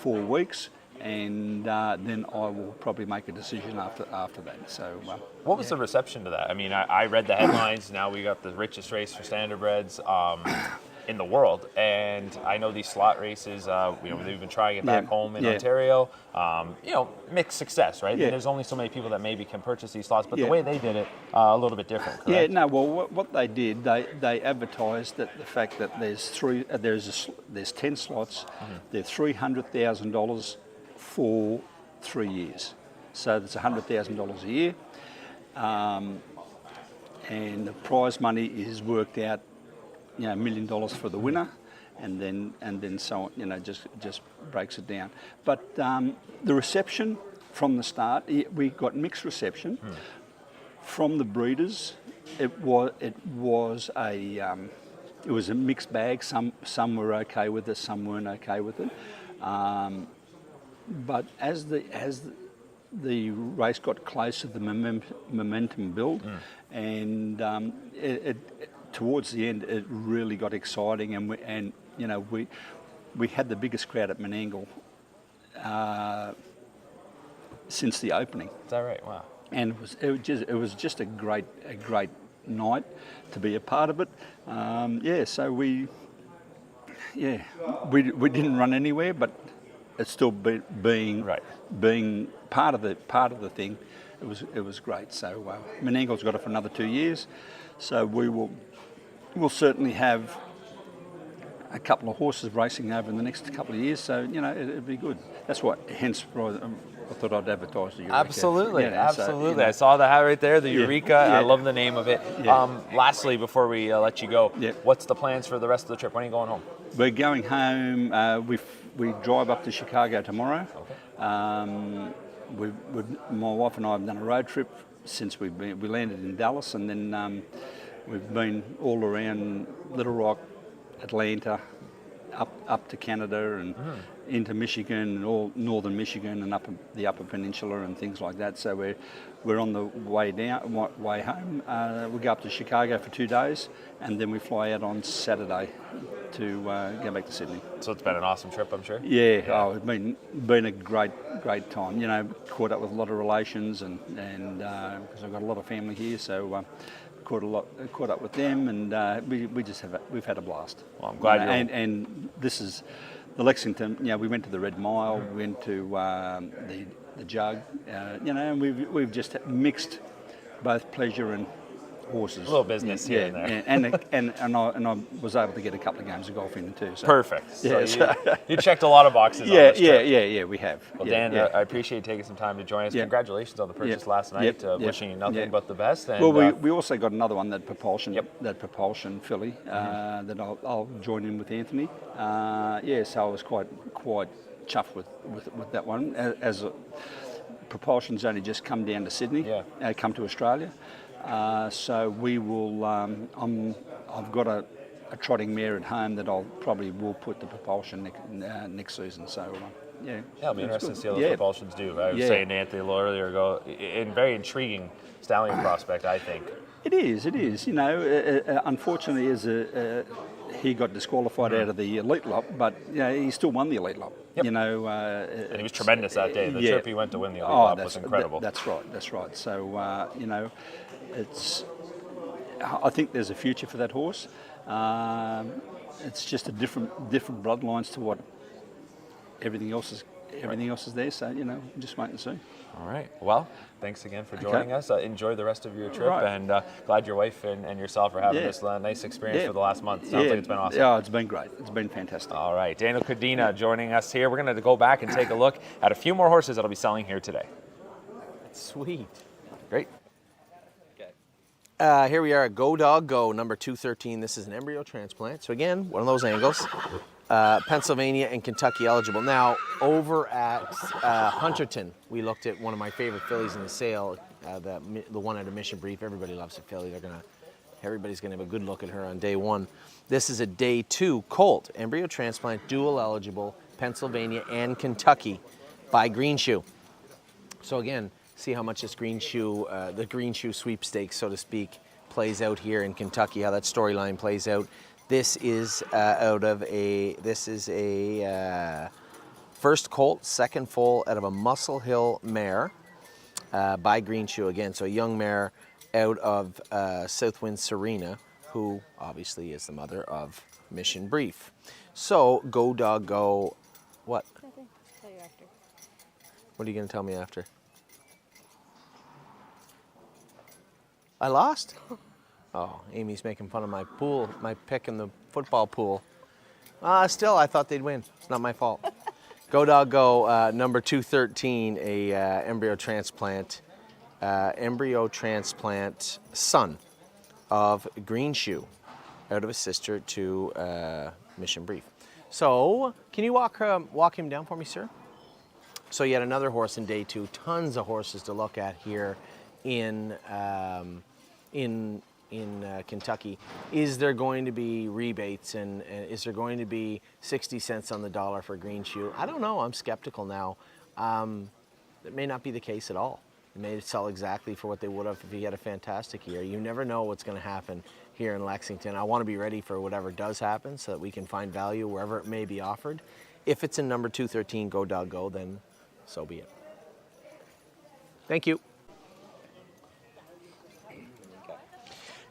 4 weeks, and then I will probably make a decision after that. So. What was the reception to that? I mean, I read the headlines. Now we got the richest race for standardbreds in the world, and I know these slot races. They've been trying it back home in Ontario. Mixed success, right? Yeah. And there's only so many people that maybe can purchase these slots, but the way they did it, a little bit different. Correct? Yeah. No. Well, what they did, they advertised that the fact that there's 10 slots. They're $300,000 for 3 years, so that's $100,000 a year. And the prize money is worked out, $1 million for the winner, and then so on, just breaks it down. But the reception from the start, we got mixed reception from the breeders. It was a mixed bag. Some were okay with it, some weren't okay with it. But as the race got closer, the momentum built, and towards the end, it really got exciting, and we had the biggest crowd at Menangle since the opening. Is that right? Wow. And it was just a great night to be a part of it. So we didn't run anywhere, but it's still being part of the thing. It was great. So Menangle's got it for another 2 years. So we'll certainly have a couple of horses racing over in the next couple of years. So it'd be good. That's what. Hence, I thought I'd advertise the Eureka. Absolutely, absolutely. So, I saw that right there, the Eureka. I love the name of it. Yeah. Lastly, before we let you go, Yep. what's the plans for the rest of the trip? When are you going home? We're going home. We drive up to Chicago tomorrow. Okay. My wife and I have done a road trip since we landed in Dallas, and then we've been all around Little Rock, Atlanta, up to Canada and into Michigan and all northern Michigan and up the Upper Peninsula and things like that. So we're on the way home. We go up to Chicago for 2 days, and then we fly out on Saturday to go back to Sydney. So it's been an awesome trip, I'm sure. Yeah, it's been a great time. Caught up with a lot of relations and because I've got a lot of family here, so. Caught up with them, and we've had a blast. Well, I'm glad you're. And this is the Lexington. We went to the Red Mile, we went to the Jug. And we've just mixed both pleasure and horses. A little business here and there. And I was able to get a couple of games of golf in too. So. Perfect. So you checked a lot of boxes. Yeah, on this trip. yeah, we have. Well, Dan, I appreciate you taking some time to join us. Yeah. Congratulations on the purchase last night. Wishing you nothing but the best. And, well, we also got another one, that propulsion filly, that I'll join in with Anthony. So I was quite chuffed with that one. As propulsion's only just come down to Sydney, come to Australia. So we will. I've got a trotting mare at home that I'll probably will put the propulsion next season. So it'll be interesting to see how the propulsions do. I was saying to Anthony a little earlier ago, very intriguing stallion prospect, I think. It is. Unfortunately, he got disqualified out of the elite lot, but he still won the elite lot. Yep. And he was tremendous that day. The trip he went to win the elite lot was incredible. That's right. So I think there's a future for that horse. It's just a different bloodlines to what everything else is there. So just wait and see. All right. Well, thanks again for joining us. Enjoy the rest of your trip, and glad your wife and yourself are having this nice experience for the last month. Sounds like it's been awesome. Yeah, it's been great. It's been fantastic. All right. Daniel Cordina joining us here. We're going to go back and take a look at a few more horses that'll be selling here today. Sweet. Great. Here we are at Go Dog Go, number 213. This is an embryo transplant. So again, one of those angles. Pennsylvania and Kentucky eligible. Now, over at Hunterton, we looked at one of my favorite fillies in the sale, the one at a Mission Brief. Everybody loves a filly. Everybody's gonna have a good look at her on day one. This is a day two colt, embryo transplant, dual eligible, Pennsylvania and Kentucky by Green Shoe. So again, see how much this Green Shoe, the Green Shoe sweepstakes, so to speak, plays out here in Kentucky, how that storyline plays out. This is a First colt, second foal out of a Muscle Hill mare by Green Shoe again. So a young mare out of Southwind Serena, who obviously is the mother of Mission Brief. So go dog go. What? Nothing. Tell you after. What are you going to tell me after? I lost? Oh, Amy's making fun of my pool, my pick in the football pool. Still, I thought they'd win. It's not my fault. Go dog go, number 213, a embryo transplant son of Green Shoe, out of a sister to Mission Brief. So, can you walk him down for me, sir? So yet another horse in day 2. Tons of horses to look at here in Kentucky. Is there going to be rebates and is there going to be 60 cents on the dollar for Green Shoe? I don't know. I'm skeptical now. It may not be the case at all. It may sell exactly for what they would have if he had a fantastic year. You never know what's going to happen here in Lexington. I want to be ready for whatever does happen so that we can find value wherever it may be offered. If it's in number 213, go dog go, then so be it. Thank you.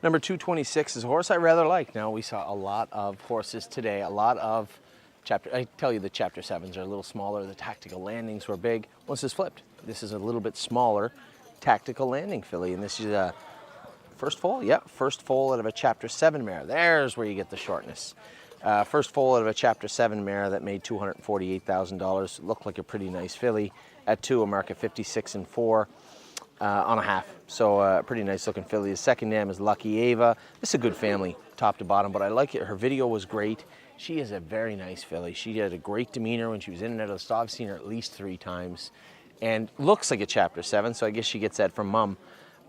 Number 226 is a horse I rather like. Now, we saw a lot of horses today, a lot of I tell you the chapter 7s are a little smaller, the tactical landings were big. Well, this is flipped. This is a little bit smaller tactical landing filly, and this is a first foal? Yeah, first foal out of a chapter 7 mare. There's where you get the shortness. First foal out of a chapter 7 mare that made $248,000. Looked like a pretty nice filly. At 2, a mark of 56 and 4. On a half, so pretty nice looking filly. The second dam is Lucky Ava. This is a good family, top to bottom, but I like it. Her video was great. She is a very nice filly. She had a great demeanor when she was in and out of the stall. I've seen her at least 3 times, and looks like a chapter 7, so I guess she gets that from mom,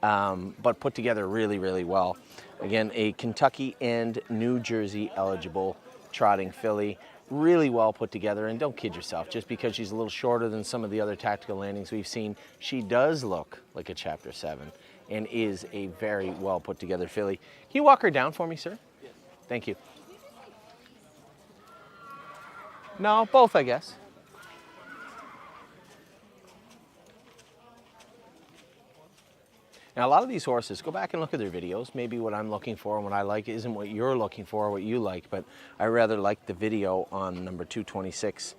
but put together really, really well. Again, a Kentucky and New Jersey eligible trotting filly. Really well put together, and don't kid yourself, just because she's a little shorter than some of the other tactical landings we've seen, she does look like a chapter 7 and is a very well put together filly. Can you walk her down for me, sir? Yes. Thank you. No, both, I guess. Now, a lot of these horses, go back and look at their videos. Maybe what I'm looking for and what I like isn't what you're looking for or what you like, but I rather like the video on number 226.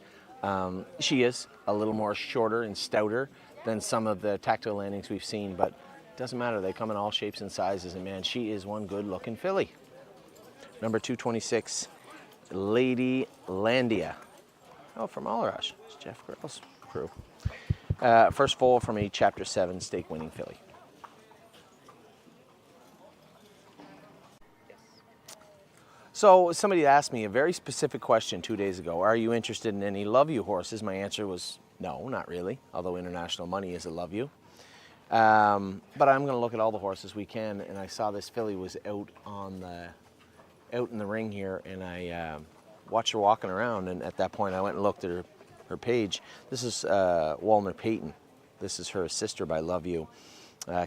She is a little more shorter and stouter than some of the tactical landings we've seen, but it doesn't matter. They come in all shapes and sizes, and man, she is one good-looking filly. Number 226, Lady Landia. Oh, from Allrush. It's Jeff Grill's crew. First foal from a Chapter 7 stake-winning filly. So somebody asked me a very specific question 2 days ago. Are you interested in any Love You horses? My answer was no, not really, although International Money is a Love You. But I'm going to look at all the horses we can, and I saw this filly was out in the ring here, and I watched her walking around, and at that point I went and looked at her page. This is Walner Payton. This is her sister by Love You.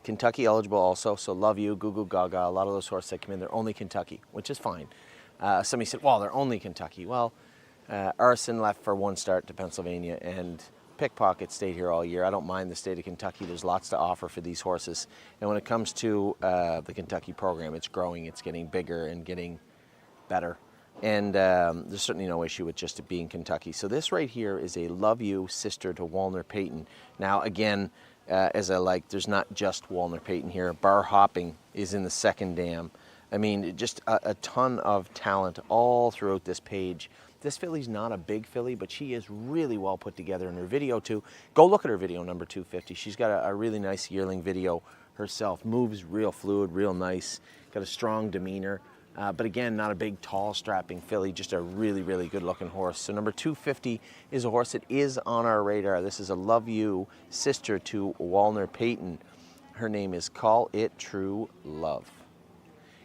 Kentucky eligible also, so Love You, Goo Goo Gaga, a lot of those horses that come in, they're only Kentucky, which is fine. Somebody said, well, they're only Kentucky. Well, Arson left for 1 start to Pennsylvania, and Pickpocket stayed here all year. I don't mind the state of Kentucky. There's lots to offer for these horses. And when it comes to the Kentucky program, it's growing, it's getting bigger and getting better. And there's certainly no issue with just it being Kentucky. So this right here is a Love You sister to Walner Payton. Now, again, as I like, there's not just Walner Payton here. Bar Hopping is in the second dam. I mean, just a ton of talent all throughout this page. This filly's not a big filly, but she is really well put together in her video too. Go look at her video, number 250. She's got a really nice yearling video herself. Moves real fluid, real nice. Got a strong demeanor. But again, not a big, tall, strapping filly, just a really, really good-looking horse. So number 250 is a horse that is on our radar. This is a Love You sister to Walner Payton. Her name is Call It True Love.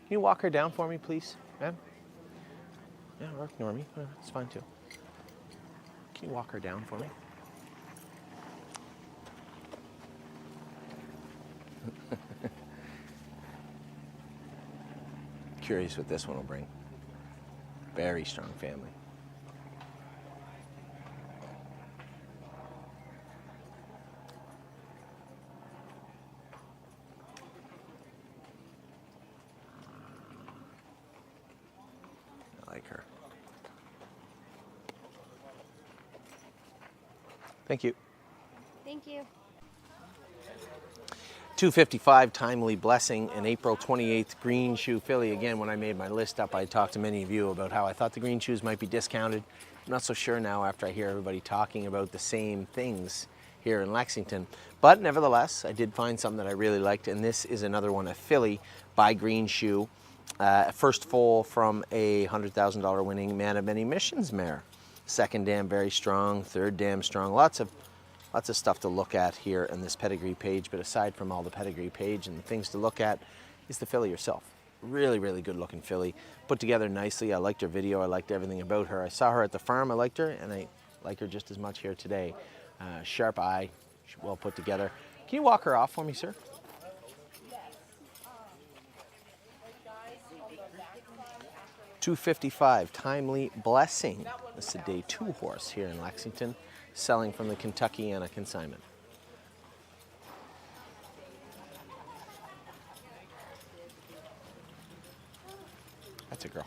Can you walk her down for me, please, ma'am? Yeah, or ignore me. It's fine, too. Can you walk her down for me? Curious what this one will bring. Very strong family. like her. Thank you. Thank you. 255 Timely Blessing, an April 28th green shoe filly. Again, when I made my list up, I talked to many of you about how I thought the green shoes might be discounted. I'm not so sure now after I hear everybody talking about the same things here in Lexington. But nevertheless, I did find something that I really liked, and this is another one, a filly by Green Shoe. First foal from a $100,000 winning Man of Many Missions mare. Second dam very strong, third dam strong. Lots of stuff to look at here in this pedigree page, but aside from all the pedigree page and things to look at, is the filly herself. Really, really good looking filly. Put together nicely. I liked her video. I liked everything about her. I saw her at the farm. I liked her, and I like her just as much here today. Sharp eye, well put together. Can you walk her off for me, sir? $255 Timely Blessing. This is a day 2 horse here in Lexington, selling from the Kentuckiana consignment. That's a girl.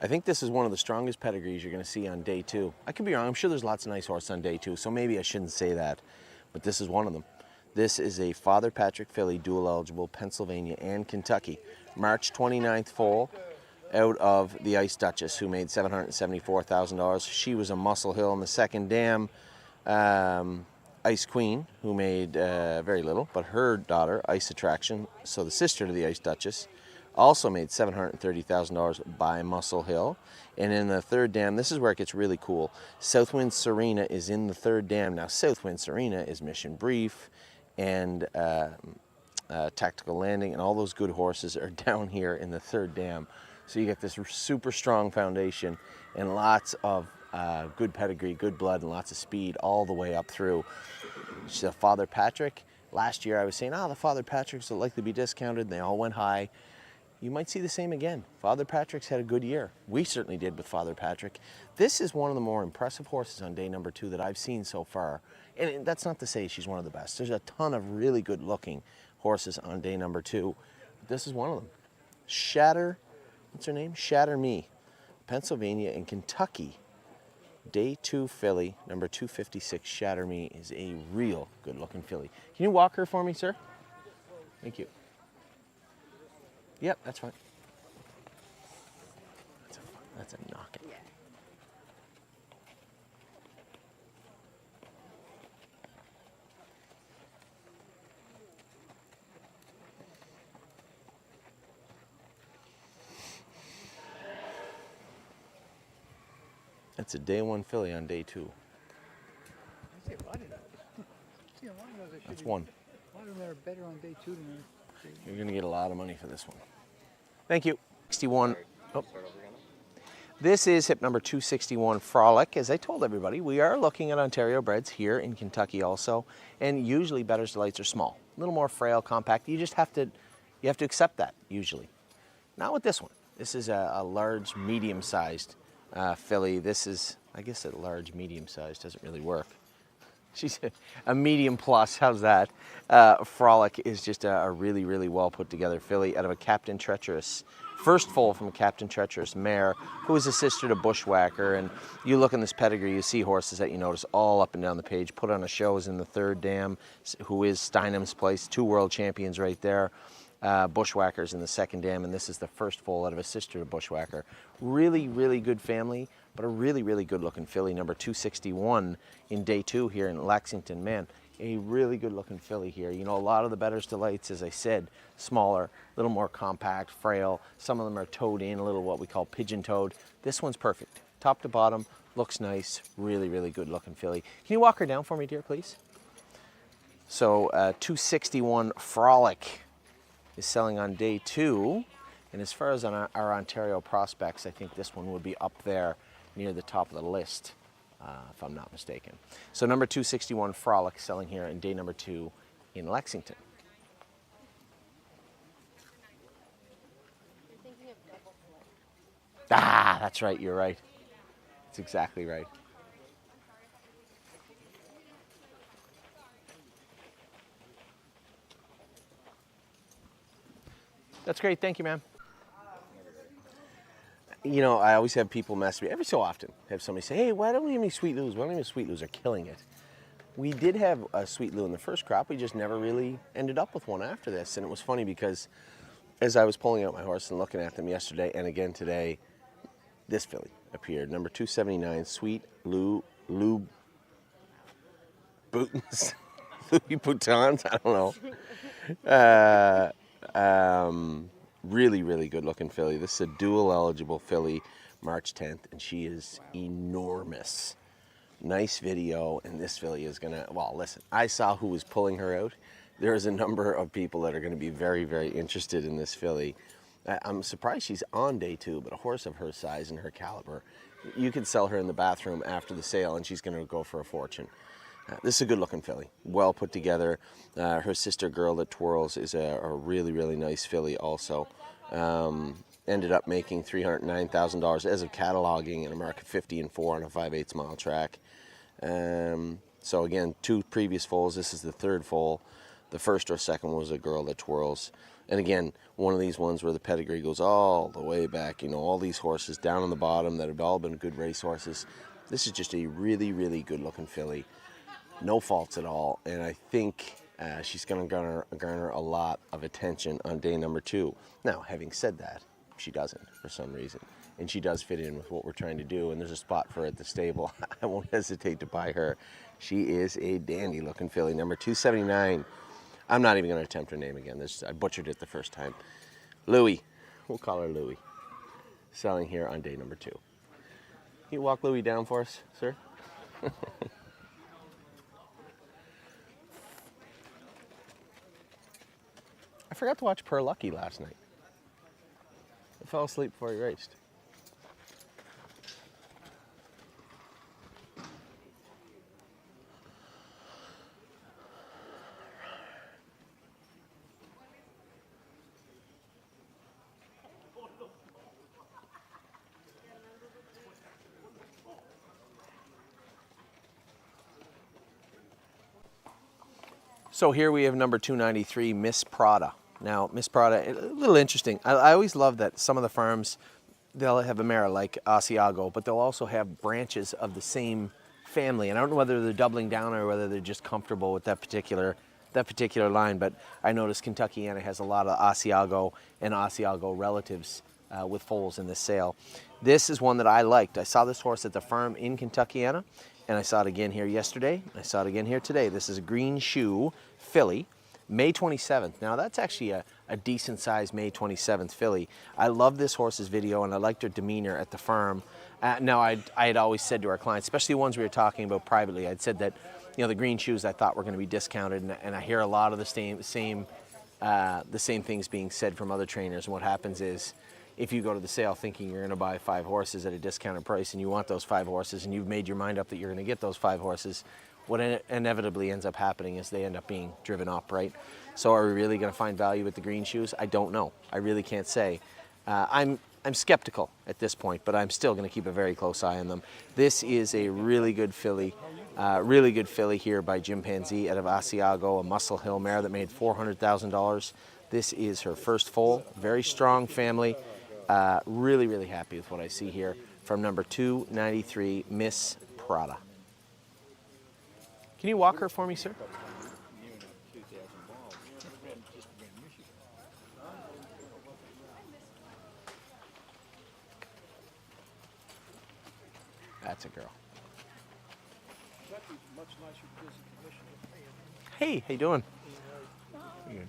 I think this is one of the strongest pedigrees you're going to see on day 2. I could be wrong. I'm sure there's lots of nice horses on day 2, so maybe I shouldn't say that. But this is one of them. This is a Father Patrick filly, dual eligible, Pennsylvania and Kentucky. March 29th foal out of the Ice Duchess, who made $774,000. She was a Muscle Hill in the second dam. Ice Queen, who made very little, but her daughter, Ice Attraction, so the sister to the Ice Duchess, also made $730,000 by Muscle Hill. And in the third dam, this is where it gets really cool. Southwind Serena is in the third dam. Now, Southwind Serena is Mission Brief and Tactical Landing, and all those good horses are down here in the third dam. So you get this super strong foundation and lots of good pedigree, good blood, and lots of speed all the way up through. So Father Patrick, last year I was saying, the Father Patricks will likely be discounted, and they all went high. You might see the same again. Father Patrick's had a good year. We certainly did with Father Patrick. This is one of the more impressive horses on day number 2 that I've seen so far. And that's not to say she's one of the best. There's a ton of really good looking horses on day number 2. This is one of them. What's her name? Shatter Me, Pennsylvania and Kentucky. Day 2 filly, number 256, Shatter Me, is a real good looking filly. Can you walk her for me, sir? Thank you. Yep, that's fine. That's a knockin'. That's a day 1 filly on day 2. That's one. Why are they better on day 2 than You're going to get a lot of money for this one. Thank you. 61. Oh. This is hip number 261 Frolic. As I told everybody, we are looking at Ontario breds here in Kentucky also, and usually Bettor's Delights are small, a little more frail, compact. You have to accept that usually. Not with this one. This is a large, medium-sized filly. This is, I guess, a large, medium-sized doesn't really work. She's a medium plus. How's that? Frolic is just a really, really well put together filly out of a Captain Treacherous. First foal from a Captain Treacherous mare, who is a sister to Bushwhacker. And you look in this pedigree, you see horses that you notice all up and down the page. Put on a show is in the third dam, who is Steinham's Place, 2 world champions right there. Bushwhacker's in the second dam, and this is the first foal out of a sister to Bushwhacker. Really, really good family, but a really, really good looking filly, number 261 in day 2 here in Lexington. Man, a really good looking filly here. You know, a lot of the Bettor's Delights, as I said, smaller, a little more compact, frail. Some of them are toed in, a little what we call pigeon-toed. This one's perfect. Top to bottom, looks nice, really, really good looking filly. Can you walk her down for me, dear, please? So 261 Frolic is selling on day 2. And as far as on our Ontario prospects, I think this one would be up there near the top of the list, if I'm not mistaken. So number 261 Frolic selling here in day number 2 in Lexington. You're thinking of double flip. That's right, you're right. That's exactly right. That's great. Thank you, ma'am. You know, I always have people mess me every so often. Have somebody say, "Hey, why don't we have any Sweet Lou's? Why don't we have Sweet Lou's? Are killing it." We did have a Sweet Lou in the first crop. We just never really ended up with one after this. And it was funny because as I was pulling out my horse and looking at them yesterday and again today, this filly appeared, number 279, Sweet Lou Boutons, Louis Boutons. I don't know. Really, really good looking filly. This is a dual eligible filly, March 10th, and she is enormous. Nice video, and this filly is gonna, well, listen, I saw who was pulling her out. There's a number of people that are gonna be very, very interested in this filly. I'm surprised she's on day 2, but a horse of her size and her caliber, you could sell her in the bathroom after the sale and she's gonna go for a fortune. This is a good looking filly, well put together. Her sister Girl That Twirls is a really, really nice filly also. Ended up making $309,000 as of cataloging in a market 50 and 4 on a 5/8 mile track. So again, 2 previous foals. This is the 3rd foal. The first or second was a Girl That Twirls. And again, one of these ones where the pedigree goes all the way back. You know, all these horses down on the bottom that have all been good race horses. This is just a really, really good looking filly. No faults at all, and I think she's going to garner a lot of attention on day number 2. Now, having said that, she doesn't for some reason, and she does fit in with what we're trying to do, and there's a spot for her at the stable. I won't hesitate to buy her. She is a dandy-looking filly, number 279. I'm not even going to attempt her name again. I butchered it the first time. Louie. We'll call her Louie. Selling here on day number 2. Can you walk Louie down for us, sir? I forgot to watch Per Lucky last night. I fell asleep before he raced. So here we have number 293, Miss Prada. Now, Miss Prada, a little interesting. I always love that some of the farms, they'll have a mare like Asiago, but they'll also have branches of the same family. And I don't know whether they're doubling down or whether they're just comfortable with that particular line. But I noticed Kentuckiana has a lot of Asiago and Asiago relatives with foals in this sale. This is one that I liked. I saw this horse at the farm in Kentuckiana, and I saw it again here yesterday. I saw it again here today. This is a green shoe filly, May 27th. Now that's actually a decent sized May 27th filly. I love this horse's video, and I liked her demeanor at the farm. Now I had always said to our clients, especially the ones we were talking about privately, I'd said that, you know, the green shoes I thought were going to be discounted, and I hear a lot of the same things being said from other trainers. And what happens is, if you go to the sale thinking you're going to buy 5 horses at a discounted price and you want those 5 horses and you've made your mind up that you're going to get those 5 horses, what inevitably ends up happening is they end up being driven up, right? So are we really going to find value with the green shoes? I don't know. I really can't say. I'm skeptical at this point, but I'm still going to keep a very close eye on them. This is a really good filly here by Jim Panzi out of Asiago, a Muscle Hill mare that made $400,000. This is her first foal. Very strong family. Really, really happy with what I see here from number 293, Miss Prada. Can you walk her for me, sir? That's a girl. Hey, how you doing? Good.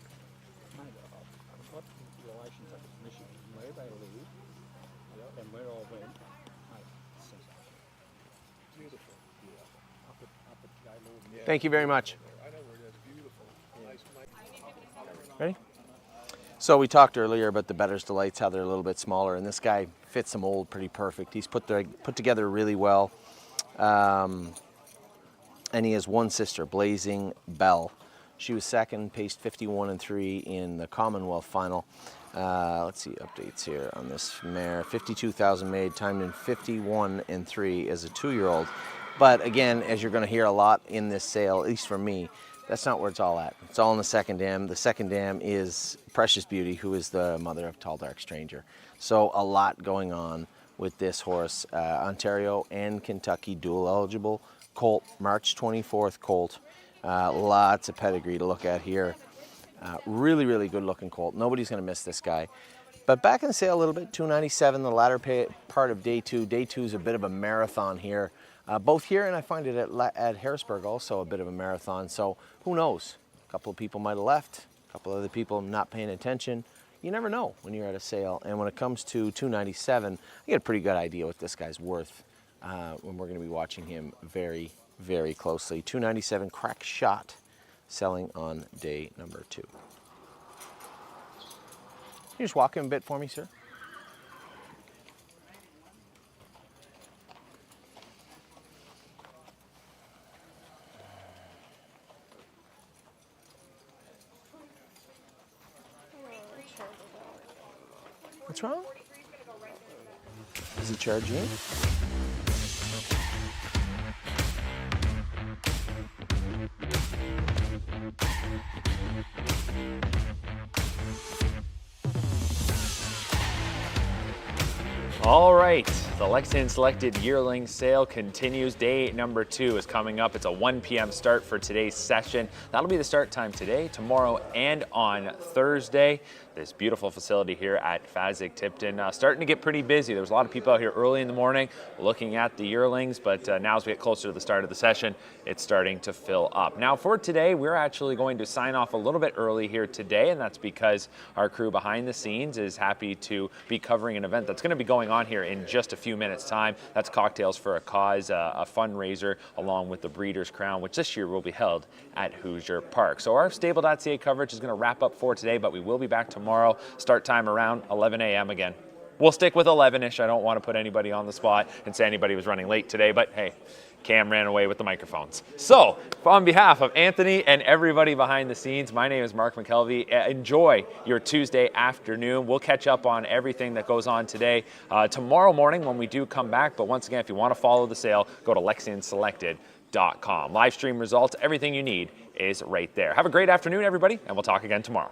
Thank you very much. Ready? So we talked earlier about the Better's Delights, how they're a little bit smaller, and this guy fits the mold pretty perfect. He's put together really well, and he has one sister, Blazing Belle. She was second, paced 51 and 3 in the Commonwealth final. Let's see updates here on this mare. 52,000 made, timed in 51 and 3 as a 2-year-old. But again, as you're going to hear a lot in this sale, at least for me, That's not where it's all at. It's all in the second dam. The second dam is Precious Beauty, who is the mother of Tall Dark Stranger. So a lot going on with this horse. Ontario and Kentucky dual eligible colt, March 24th colt. Lots of pedigree to look at here. Really, really good looking colt. Nobody's going to miss this guy. But back in the sale a little bit, $297, the latter part of day two. Day two is a bit of a marathon here. Both here and I find it at Harrisburg also a bit of a marathon. So who knows? A couple of people might have left, a couple other people not paying attention. You never know when you're at a sale. And when it comes to $297, I get a pretty good idea what this guy's worth when we're going to be watching him very, very closely. $297 crack shot selling on day number two. Can you just walk him a bit for me, sir? What's wrong? Is he charging? All right, the Lexington Selected Yearling Sale continues. Day number two is coming up. It's a 1 p.m. start for today's session. That'll be the start time today, tomorrow, and on Thursday. This beautiful facility here at Fasig-Tipton starting to get pretty busy. There was a lot of people out here early in the morning looking at the yearlings, but now as we get closer to the start of the session, it's starting to fill up. Now for today, we're actually going to sign off a little bit early here today, and that's because our crew behind the scenes is happy to be covering an event that's going to be going on here in just a few minutes' time. That's Cocktails for a Cause, a fundraiser along with the Breeders' Crown, which this year will be held at Hoosier Park. So our stable.ca coverage is going to wrap up for today, but we will be back tomorrow. Start time around 11 a.m. again. We'll stick with 11-ish. I don't want to put anybody on the spot and say anybody was running late today, but hey, Cam ran away with the microphones. So, on behalf of Anthony and everybody behind the scenes, my name is Mark McKelvey. Enjoy your Tuesday afternoon. We'll catch up on everything that goes on today tomorrow morning when we do come back. But once again, if you want to follow the sale, go to LexingtonSelected.com. Live stream results, everything you need is right there. Have a great afternoon, everybody, and we'll talk again tomorrow.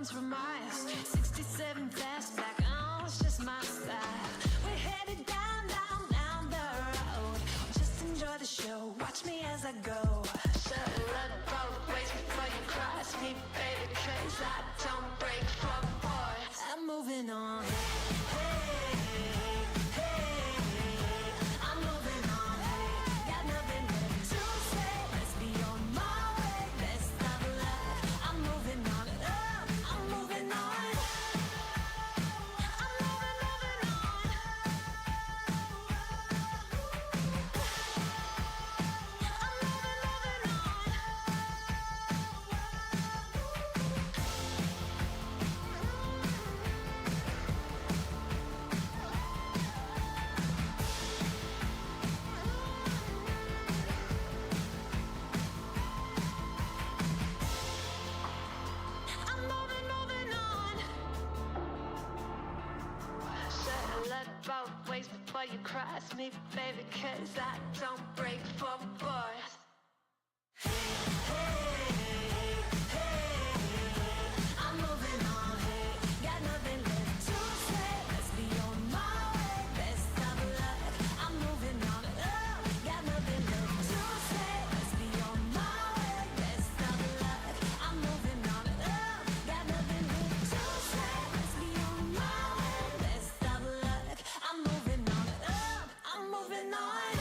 For miles, 67 fastback, oh, it's just my style. We're headed down, down, down the road. Just enjoy the show, watch me as I go. Shut it both ways before you cross me, baby, 'cause I don't break for boys. I'm moving on. Hey, hey, I'm moving on. Hey, got nothing left to say. Let's be on my way. Best of luck. I'm moving on. Both ways before you cross me, baby, 'cause I don't break for boys. I'm moving on, hey, got nothing left to say. Let's be on my way, best of luck. I'm moving on, got nothing left to say. Let's be on my way, best of luck. I'm moving on, got nothing left to say. Let's be on my way, best of luck. I'm moving on, I'm moving on.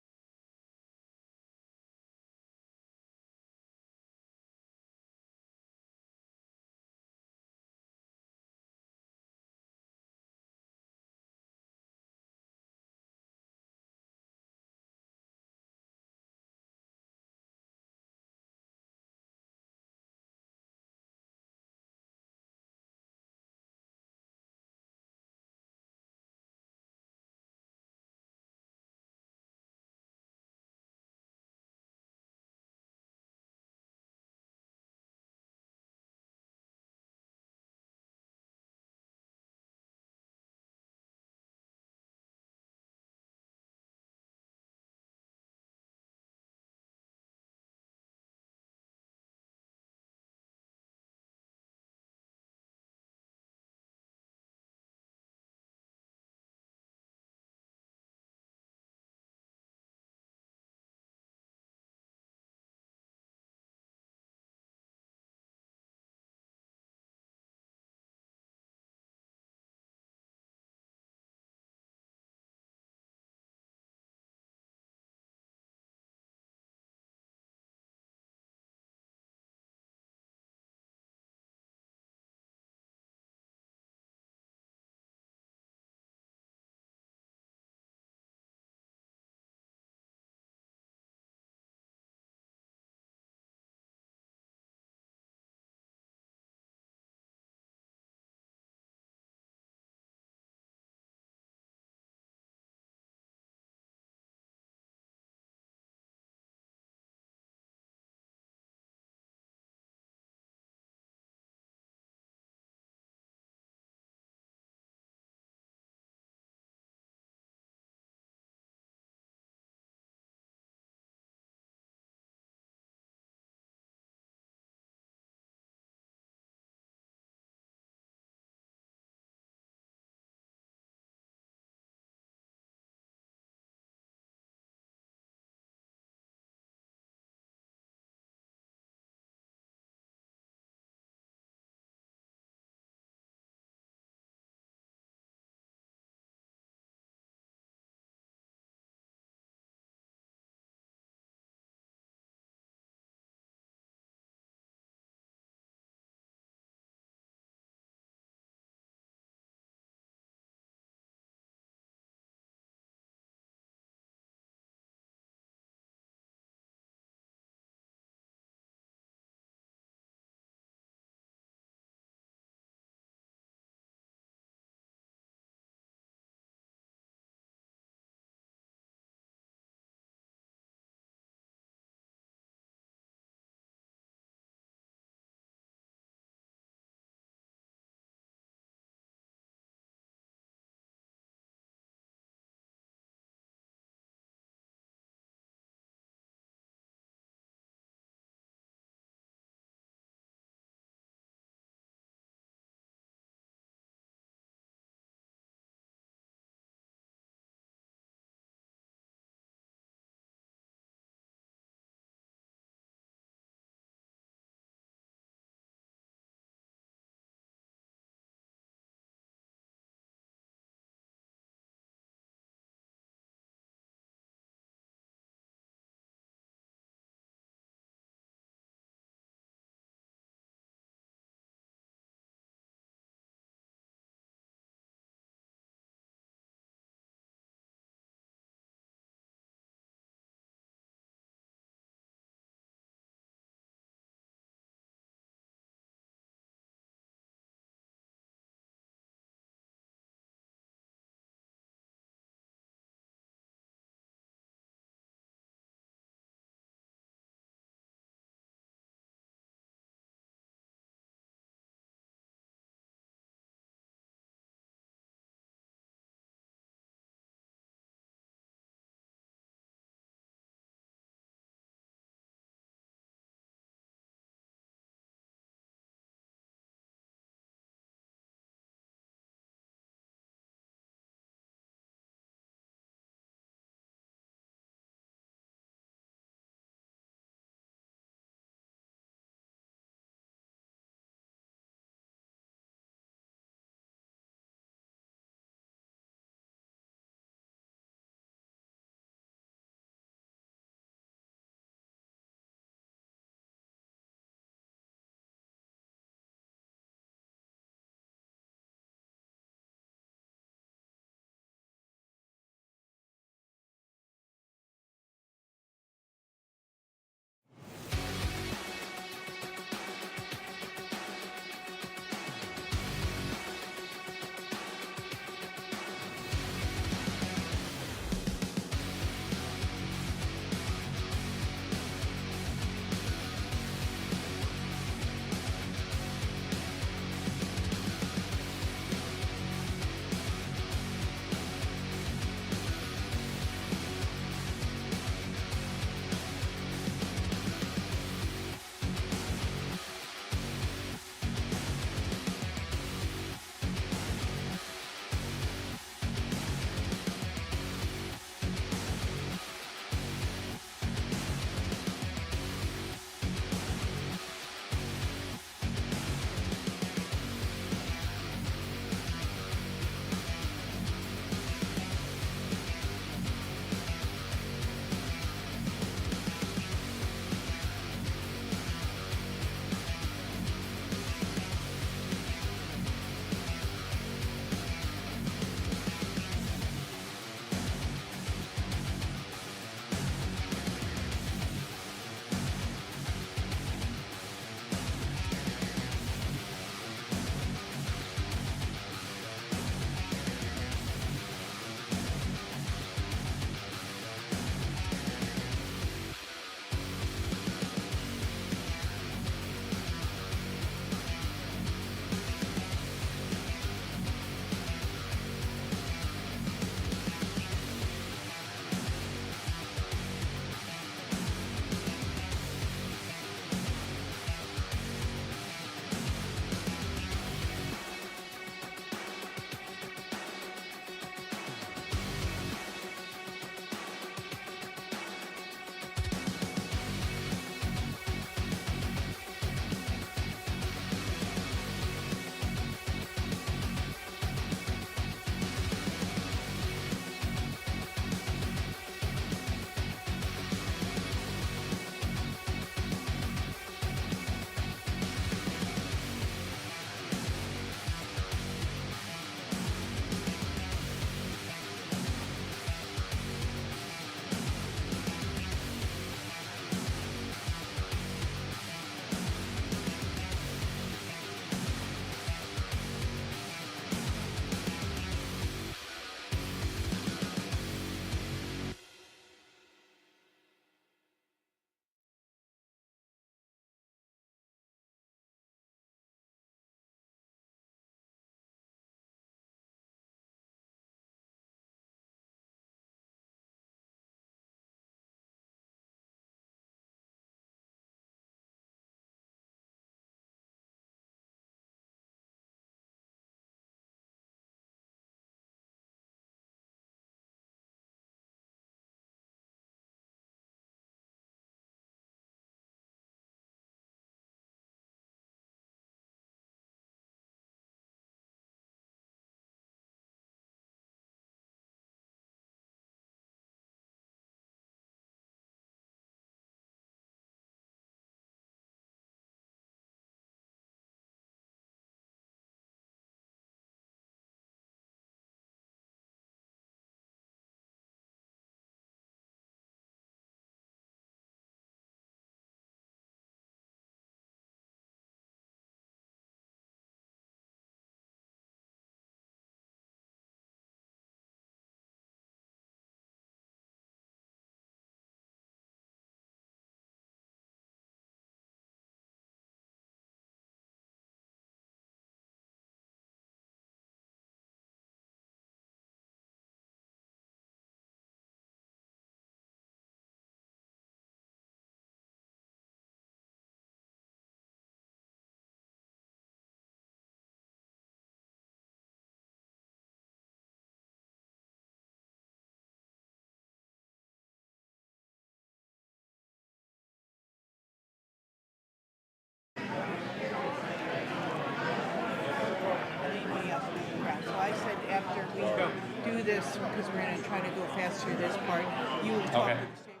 this because we're going to try to go fast through this part. You will talk Okay. to the stable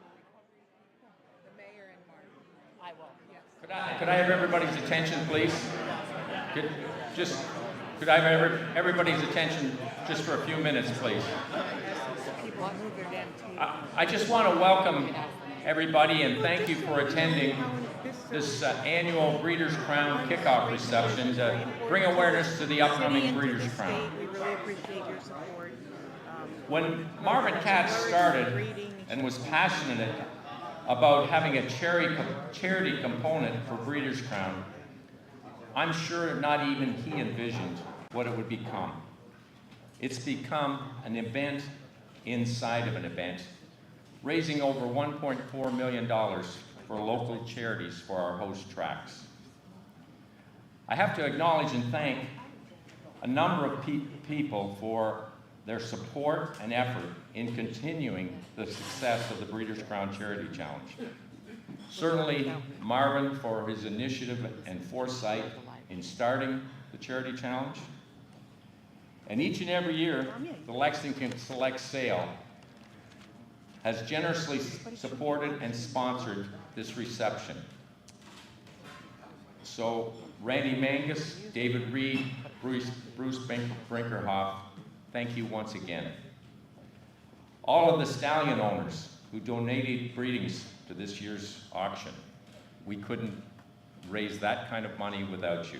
recovery, the mayor and Martin. I will. Yes. Could I have everybody's attention, please? Could I have everybody's attention just for a few minutes, please? People move their damn table. I just want to welcome everybody and thank you for attending this annual Breeders' Crown kickoff reception to bring awareness to the upcoming Breeders' Crown. We really appreciate your support. When Marvin Katz started and was passionate about having a charity component for Breeders' Crown, I'm sure not even he envisioned what it would become. It's become an event inside of an event, raising over $1.4 million for local charities for our host tracks. I have to acknowledge and thank a number of people for their support and effort in continuing the success of the Breeders' Crown Charity Challenge. Certainly Marvin for his initiative and foresight in starting the Charity Challenge. And each and every year, the Lexington Select Sale has generously supported and sponsored this reception. So Randy Mangus, David Reed, Bruce Brinkerhoff, thank you once again. All of the stallion owners who donated breedings to this year's auction. We couldn't raise that kind of money without you.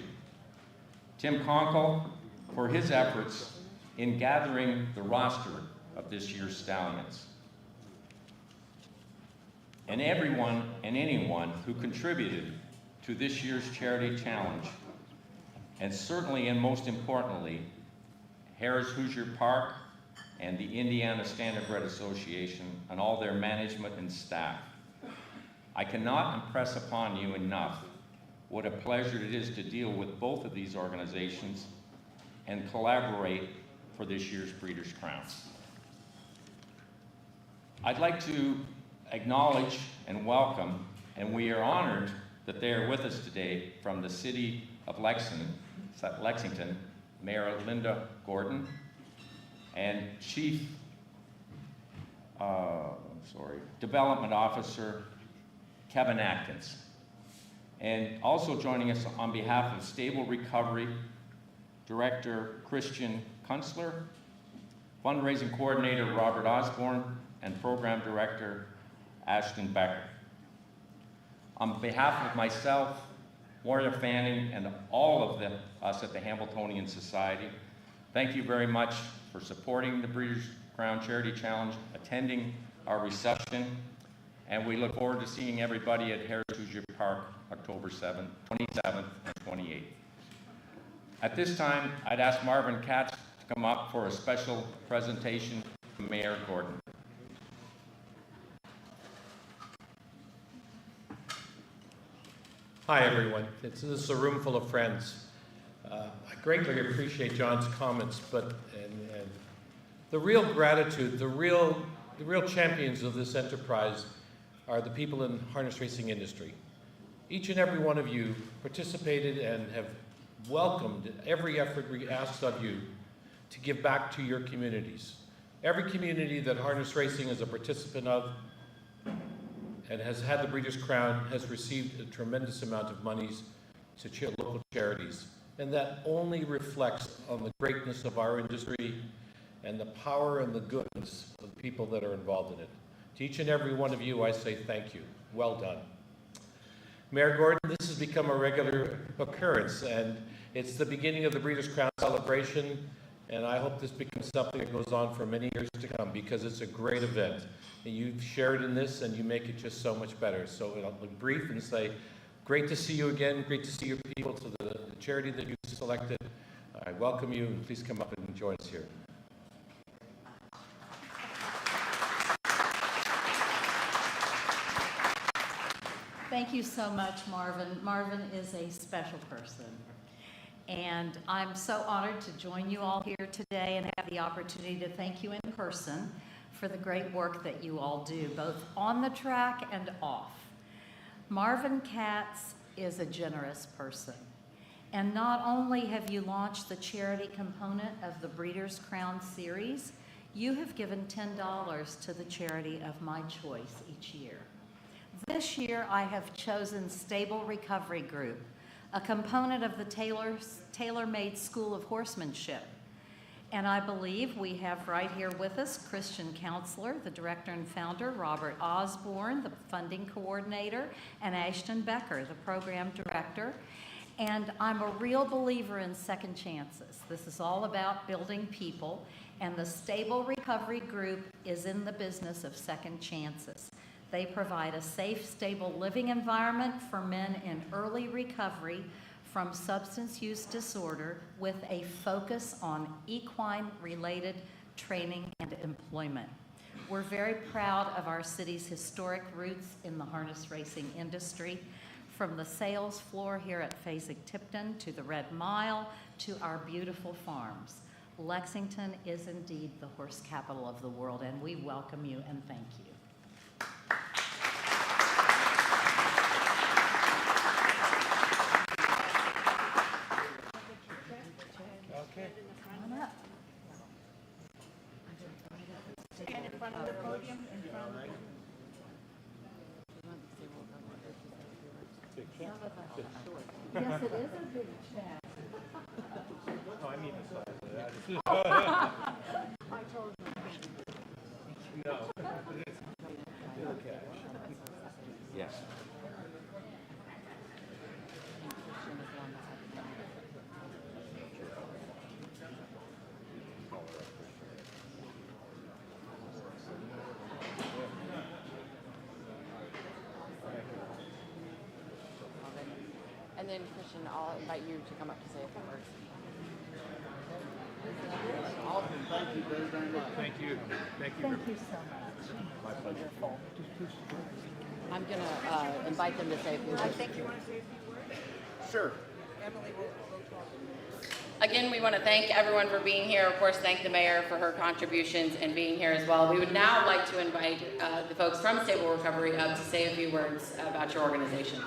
Tim Conkle for his efforts in gathering the roster of this year's stallions. And everyone and anyone who contributed to this year's charity challenge, and certainly and most importantly, Harris Hoosier Park and the Indiana Standardbred Association and all their management and staff. I cannot impress upon you enough what a pleasure it is to deal with both of these organizations and collaborate for this year's Breeders' Crown. I'd like to acknowledge and welcome, and we are honored that they are with us today from the city of Lexington, Mayor Linda Gordon, and Chief Development Officer Kevin Atkins. And also joining us on behalf of Stable Recovery, Director Christian Kunstler, Fundraising Coordinator Robert Osborne, and Program Director Ashton Becker. On behalf of myself, Warrior Fanning, and all of us at the Hambletonian Society, thank you very much for supporting the Breeders' Crown Charity Challenge, attending our reception, and we look forward to seeing everybody at Harris Hoosier Park October 27th and 28th. At this time, I'd ask Marvin Katz to come up for a special presentation from Mayor Gordon. Hi, everyone. This is a room full of friends. I greatly appreciate John's comments, but the real gratitude, the real champions of this enterprise are the people in the harness racing industry. Each and every one of you participated and have welcomed every effort we asked of you to give back to your communities. Every community that harness racing is a participant of and has had the Breeders' Crown has received a tremendous amount of monies to local charities. And that only reflects on the greatness of our industry and the power and the goodness of the people that are involved in it. To each and every one of you, I say thank you. Well done. Mayor Gordon, this has become a regular occurrence, and it's the beginning of the Breeders' Crown celebration, and I hope this becomes something that goes on for many years to come because it's a great event. And you've shared in this, and you make it just so much better. So I'll be brief and say, great to see you again. Great to see your people to the charity that you selected. I welcome you, and please come up and join us here. Thank you so much, Marvin. Marvin is a special person. And I'm so honored to join you all here today and have the opportunity to thank you in person for the great work that you all do, both on the track and off. Marvin Katz is a generous person. And not only have you launched the charity component of the Breeders' Crown series, you have given $10 to the charity of my choice each year. This year, I have chosen Stable Recovery Group, a component of the tailor-made School of Horsemanship. And I believe we have right here with us Christian counselor, the director and founder, Robert Osborne, the funding coordinator, and Ashton Becker, the program director. And I'm a real believer in second chances. This is all about building people, and the Stable Recovery Group is in the business of second chances. They provide a safe, stable living environment for men in early recovery from substance use disorder with a focus on equine-related training and employment. We're very proud of our city's historic roots in the harness racing industry, from the sales floor here at Fasig-Tipton to the Red Mile to our beautiful farms. Lexington is indeed the horse capital of the world, and we welcome you and thank you. Okay. Come on up. Stand in front of the podium, in front of the Yes, it is a big check. No, I mean the size of that. I told you. No. Okay. Yes. And then, Christian, I'll invite you to come up to say a few words. Awesome. Thank you very, very much. Thank you. Thank you. Thank you so much. My pleasure. I'm going to invite them to say a few words. I think you want to say a few words? Sure. Emily will talk. Again, we want to thank everyone for being here. Of course, thank the mayor for her contributions and being here as well. We would now like to invite the folks from Stable Recovery up to say a few words about your organization.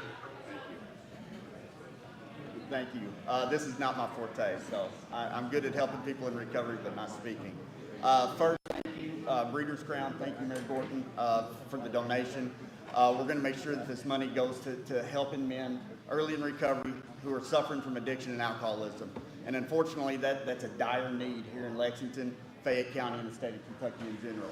Thank you. This is not my forte, so I'm good at helping people in recovery, but not speaking. First, thank you, Breeders' Crown. Thank you, Mayor Gorton, for the donation. We're going to make sure that this money goes to helping men early in recovery who are suffering from addiction and alcoholism. And unfortunately, that's a dire need here in Lexington, Fayette County, and the state of Kentucky in general.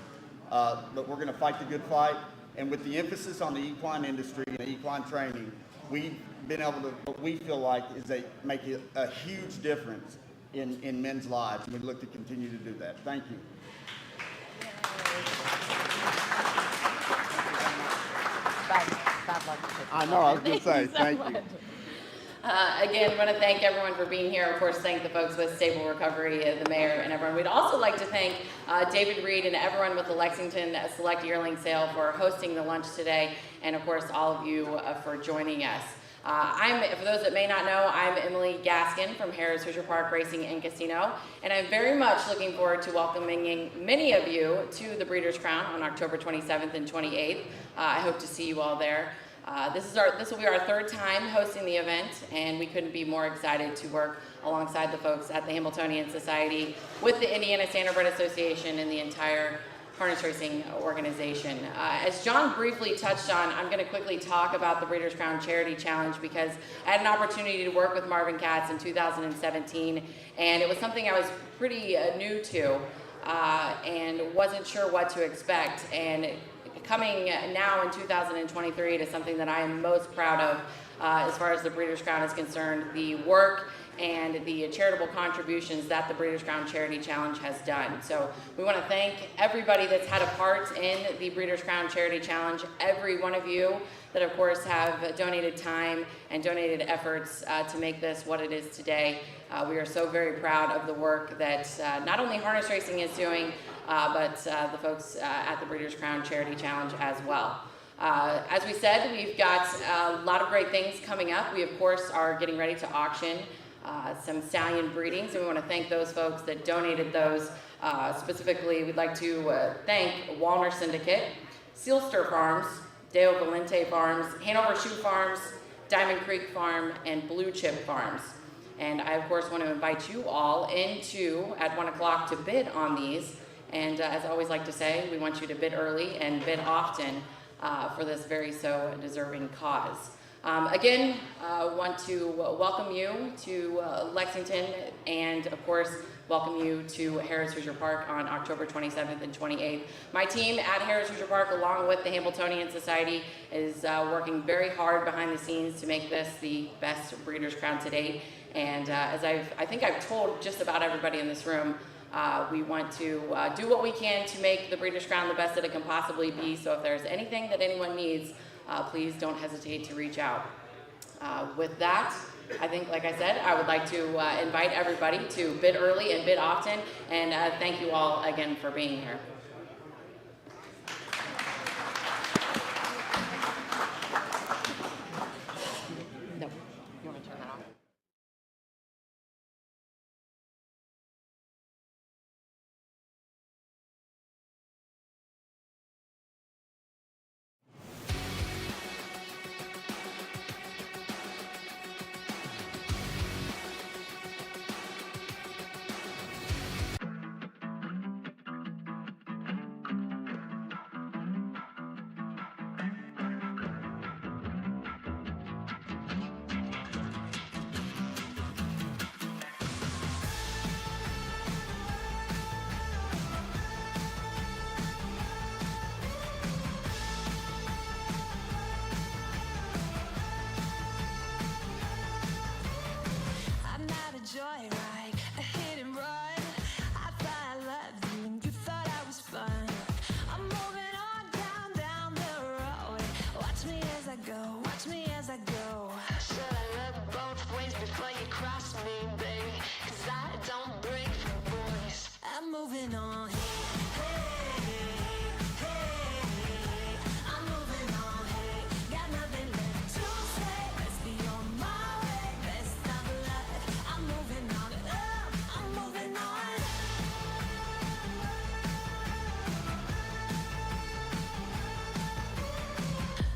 But we're going to fight the good fight. And with the emphasis on the equine industry and equine training, we've been able to, what we feel like is make a huge difference in men's lives. And we look to continue to do that. Thank you. Bad luck. I know, I was going to say, thank you. Again, I want to thank everyone for being here. Of course, thank the folks with Stable Recovery, the mayor, and everyone. We'd also like to thank David Reed and everyone with the Lexington Select Yearling Sale for hosting the lunch today, and of course, all of you for joining us. For those that may not know, I'm Emily Gaskin from Harris Fisher Park Racing and Casino, and I'm very much looking forward to welcoming many of you to the Breeders' Crown on October 27th and 28th. I hope to see you all there. This will be our third time hosting the event, and we couldn't be more excited to work alongside the folks at the Hamiltonian Society, with the Indiana Standardbred Association, and the entire harness racing organization. As John briefly touched on, I'm going to quickly talk about the Breeders' Crown Charity Challenge, because I had an opportunity to work with Marvin Katz in 2017, and it was something I was pretty new to and wasn't sure what to expect. And coming now in 2023 to something that I am most proud of as far as the Breeders' Crown is concerned, the work and the charitable contributions that the Breeders' Crown Charity Challenge has done. So we want to thank everybody that's had a part in the Breeders' Crown Charity Challenge, every one of you that of course have donated time and donated efforts to make this what it is today. We are so very proud of the work that not only harness racing is doing, but the folks at the Breeders' Crown Charity Challenge as well. As we said, we've got a lot of great things coming up. We of course are getting ready to auction some stallion breedings, and we want to thank those folks that donated those. Specifically, we'd like to thank Walner Syndicate, Sealster Farms, Deo Valente Farms, Hanover Shoe Farms, Diamond Creek Farm, and Blue Chip Farms. And I, of course, want to invite you all into at 1 o'clock to bid on these. And as I always like to say, we want you to bid early and bid often for this very so deserving cause. Again, want to welcome you to Lexington, and of course, welcome you to Harris Hoosier Park on October 27th and 28th. My team at Harris Hoosier Park, along with the Hamiltonian Society, is working very hard behind the scenes to make this the best Breeders' Crown to date. And as I think I've told just about everybody in this room, we want to do what we can to make the Breeders' Crown the best that it can possibly be. So if there's anything that anyone needs, please don't hesitate to reach out. With that, I think, like I said, I would like to invite everybody to bid early and bid often, and thank you all again for being here. No, you want to turn that off? I'm not a joyride, a hit and run. I thought I loved you and you thought I was fun. I'm moving on down the road. Watch me as I go, watch me as I go. Should I look both ways before you cross me, baby? 'Cause I don't break for boys. I'm moving on. I'm moving on. Got nothing left to say. Let's be on my way. Best of luck. I'm moving on. I'm moving on.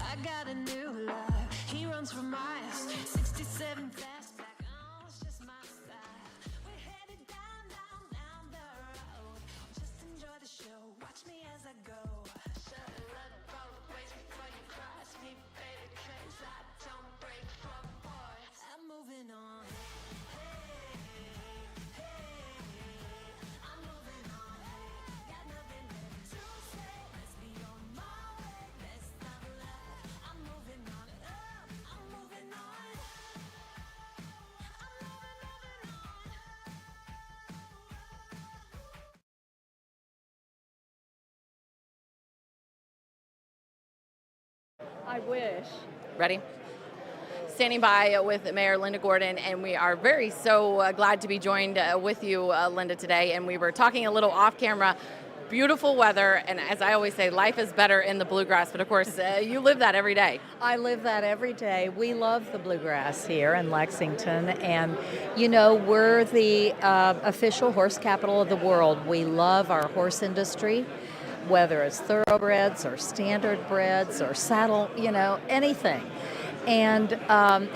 I got a new love. He runs for miles. 67 fastback. Oh, it's just my style. We're headed down the road. Just enjoy the show. Watch me as I go. Should I look both ways before you cross me, baby? 'Cause I don't break for boys. I'm moving on. I'm moving on. Got nothing left to say. Let's be on my way. Best of luck. I'm moving on. I'm moving on. I'm moving on. I wish. Ready? Standing by with Mayor Linda Gordon, and we are very so glad to be joined with you, Linda, today. And we were talking a little off camera. Beautiful weather, and as I always say, life is better in the bluegrass, but of course, you live that every day. I live that every day. We love the bluegrass here in Lexington, and you know, we're the official horse capital of the world. We love our horse industry, whether it's thoroughbreds or standard breds or saddle, you know, anything. And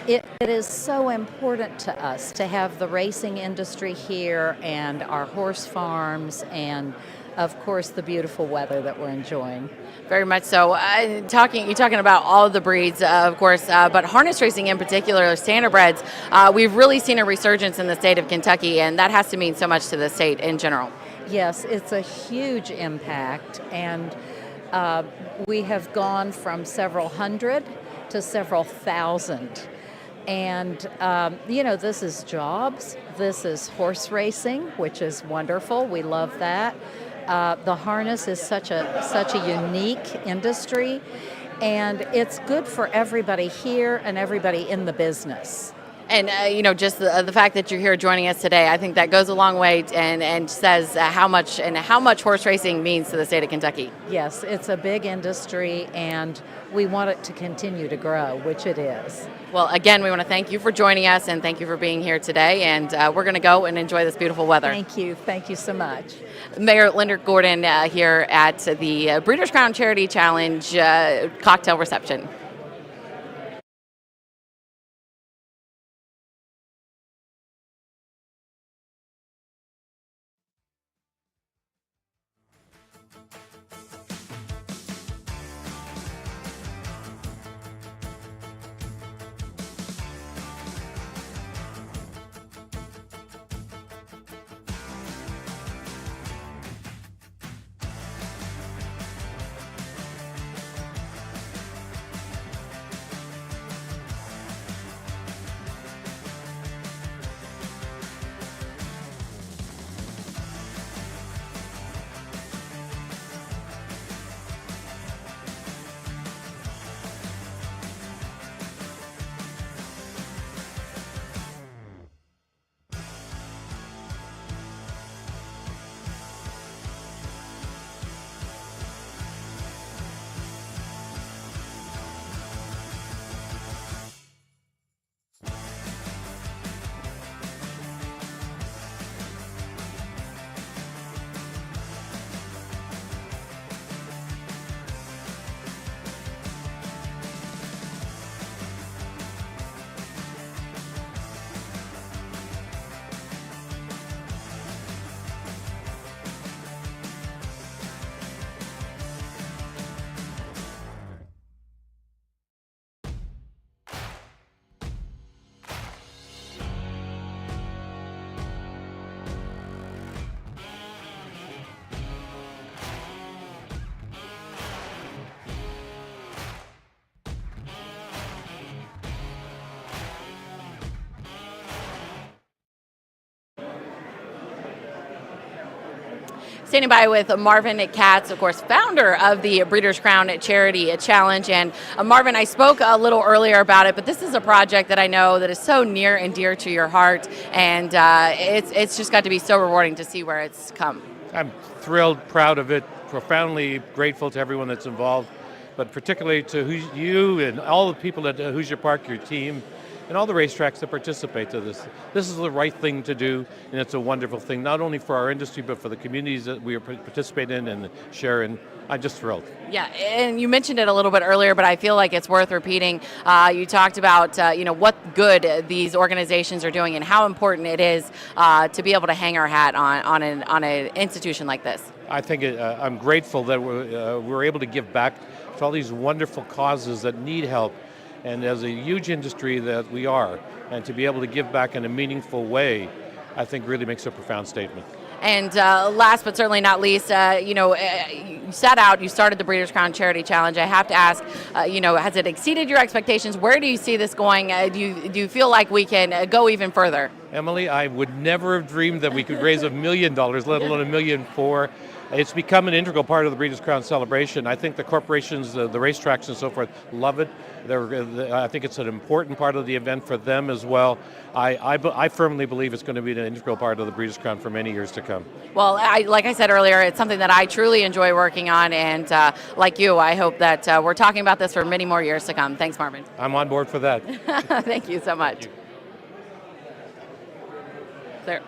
it is so important to us to have the racing industry here and our horse farms and, of course, the beautiful weather that we're enjoying. Very much so. You're talking about all of the breeds, of course, but harness racing in particular, standardbreds, we've really seen a resurgence in the state of Kentucky, and that has to mean so much to the state in general. Yes, it's a huge impact, and we have gone from several hundred to several thousand. And, you know, this is jobs. This is horse racing, which is wonderful. We love that. The harness is such a unique industry, and it's good for everybody here and everybody in the business. And, you know, just the fact that you're here joining us today, I think that goes a long way and says how much horse racing means to the state of Kentucky. Yes, it's a big industry, and we want it to continue to grow, which it is. Well, again, we want to thank you for joining us, and thank you for being here today, and we're going to go and enjoy this beautiful weather. Thank you. Thank you so much. Mayor Linda Gordon here at the Breeders' Crown Charity Challenge cocktail reception. Standing by with Marvin Katz, of course, founder of the Breeders' Crown Charity Challenge. And Marvin, I spoke a little earlier about it, but this is a project that I know that is so near and dear to your heart, and it's just got to be so rewarding to see where it's come. I'm thrilled, proud of it, profoundly grateful to everyone that's involved, but particularly to you and all the people at Hoosier Park, your team, and all the racetracks that participate to this. This is the right thing to do, and it's a wonderful thing, not only for our industry, but for the communities that we participate in and share in. I'm just thrilled. Yeah, and you mentioned it a little bit earlier, but I feel like it's worth repeating. You talked about what good these organizations are doing and how important it is to be able to hang our hat on an institution like this. I think I'm grateful that we're able to give back to all these wonderful causes that need help. And as a huge industry that we are, and to be able to give back in a meaningful way, I think really makes a profound statement. And last but certainly not least, you set out, you started the Breeders' Crown Charity Challenge. I have to ask, has it exceeded your expectations? Where do you see this going? Do you feel like we can go even further? Emily, I would never have dreamed that we could raise $1 million, let alone $1.4 million. It's become an integral part of the Breeders' Crown celebration. I think the corporations, the racetracks and so forth, love it. I think it's an important part of the event for them as well. I firmly believe it's going to be an integral part of the Breeders' Crown for many years to come. Well, like I said earlier, it's something that I truly enjoy working on, and like you, I hope that we're talking about this for many more years to come. Thanks, Marvin. I'm on board for that. Thank you so much. There.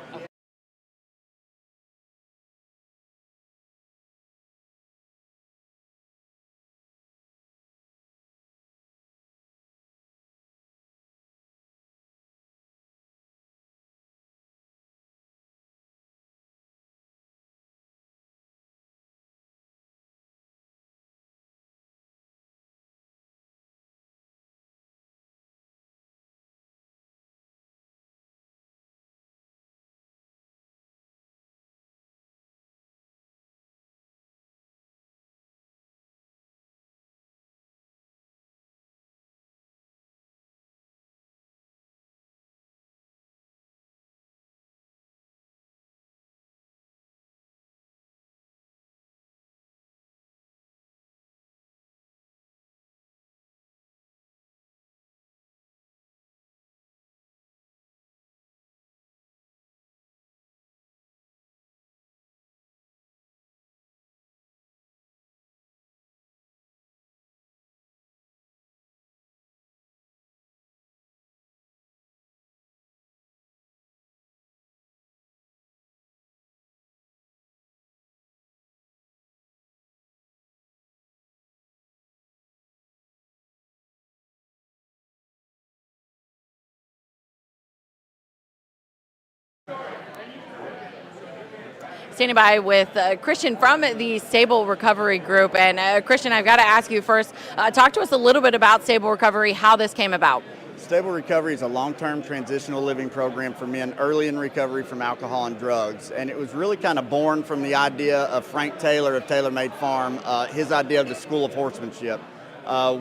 Standing by with Christian from the Stable Recovery Group. And Christian, I've got to ask you first, talk to us a little bit about Stable Recovery, how this came about. Stable Recovery is a long-term transitional living program for men early in recovery from alcohol and drugs. And it was really kind of born from the idea of Frank Taylor of Taylor Made Farm, his idea of the School of Horsemanship.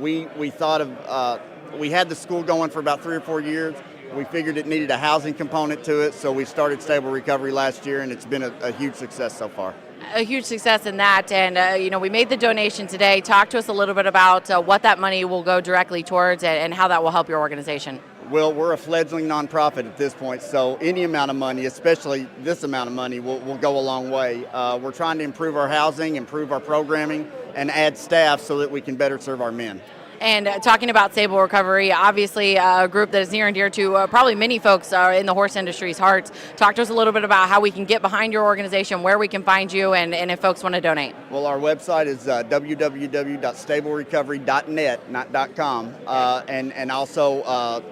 We thought of, we had the school going for about 3 or 4 years. We figured it needed a housing component to it, so we started Stable Recovery last year, and it's been a huge success so far. A huge success in that, and we made the donation today. Talk to us a little bit about what that money will go directly towards and how that will help your organization. Well, we're a fledgling nonprofit at this point, so any amount of money, especially this amount of money, will go a long way. We're trying to improve our housing, improve our programming, and add staff so that we can better serve our men. And talking about Stable Recovery, obviously a group that is near and dear to probably many folks in the horse industry's hearts. Talk to us a little bit about how we can get behind your organization, where we can find you, and if folks want to donate. Well, our website is www.stablerecovery.net, not .com, and also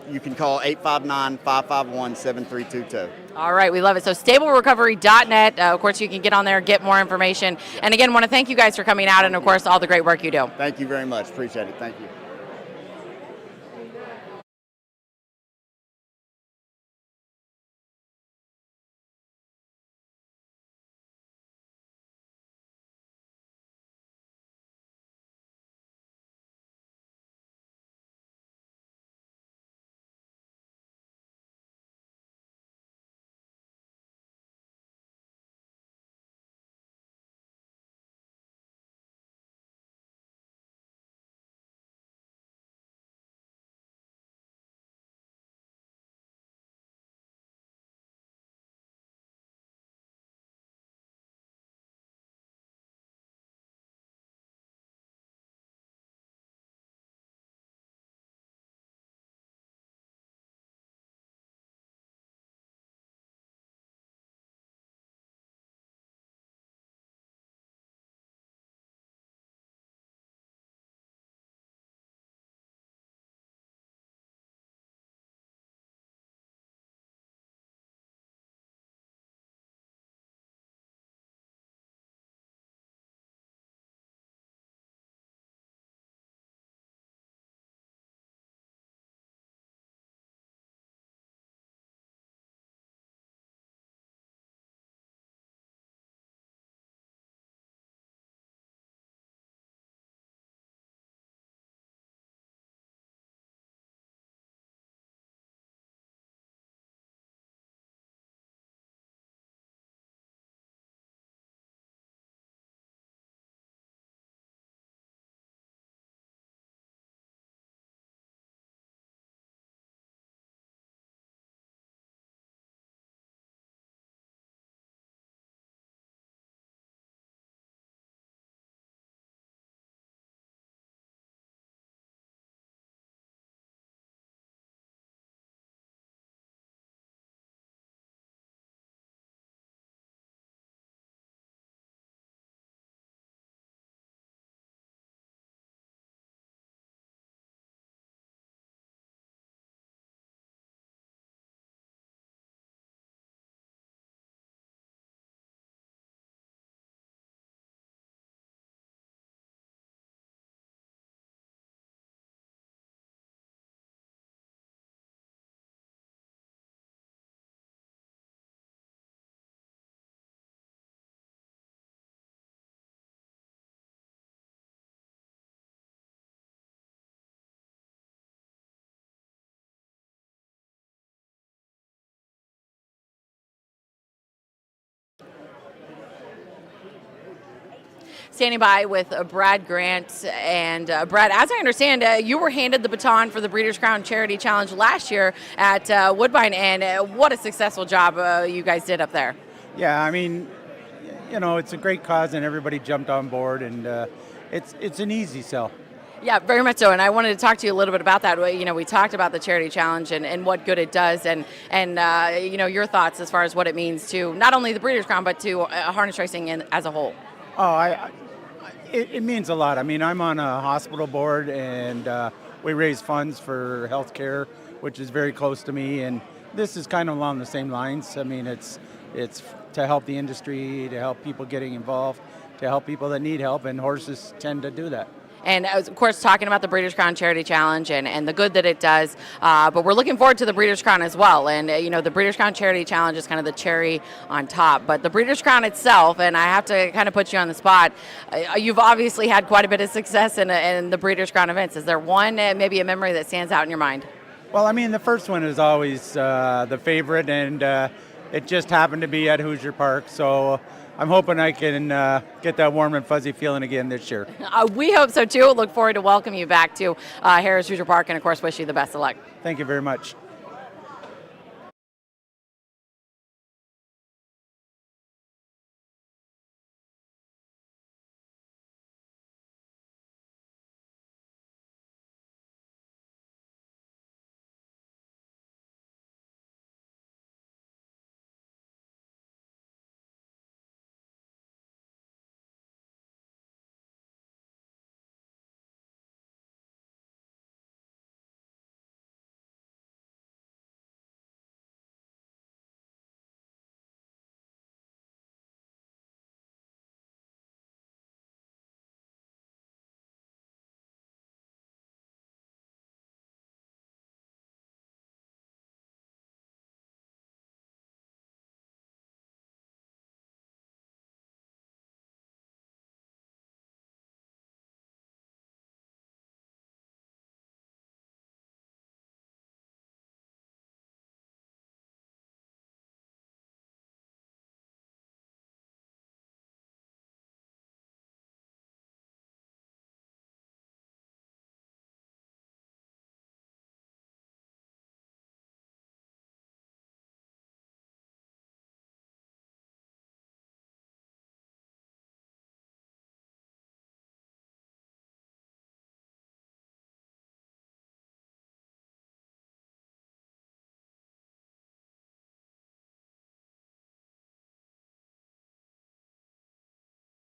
you can call 859-551-7322. All right, we love it. So stablerecovery.net. Of course, you can get on there, get more information. And again, want to thank you guys for coming out and, of course, all the great work you do. Thank you very much. Appreciate it. Thank you. standing by with Brad Grant. And Brad, as I understand, you were handed the baton for the Breeders' Crown Charity Challenge last year at Woodbine, and what a successful job you guys did up there. Yeah, I mean, you know, it's a great cause and everybody jumped on board, and it's an easy sell. Yeah, very much so. And I wanted to talk to you a little bit about that. You know, we talked about the Charity Challenge and what good it does, and you know, your thoughts as far as what it means to not only the Breeders' Crown, but to harness racing as a whole. Oh, it means a lot. I mean, I'm on a hospital board, and we raise funds for healthcare, which is very close to me, and this is kind of along the same lines. I mean, it's to help the industry, to help people getting involved, to help people that need help, and horses tend to do that. And of course, talking about the Breeders' Crown Charity Challenge and the good that it does, but we're looking forward to the Breeders' Crown as well. And you know, the Breeders' Crown Charity Challenge is kind of the cherry on top. But the Breeders' Crown itself, and I have to kind of put you on the spot, you've obviously had quite a bit of success in the Breeders' Crown events. Is there one, maybe a memory that stands out in your mind? Well, I mean, the first one is always the favorite, and it just happened to be at Hoosier Park. So I'm hoping I can get that warm and fuzzy feeling again this year. We hope so too. Look forward to welcoming you back to Harris Hoosier Park, and of course, wish you the best of luck. Thank you very much.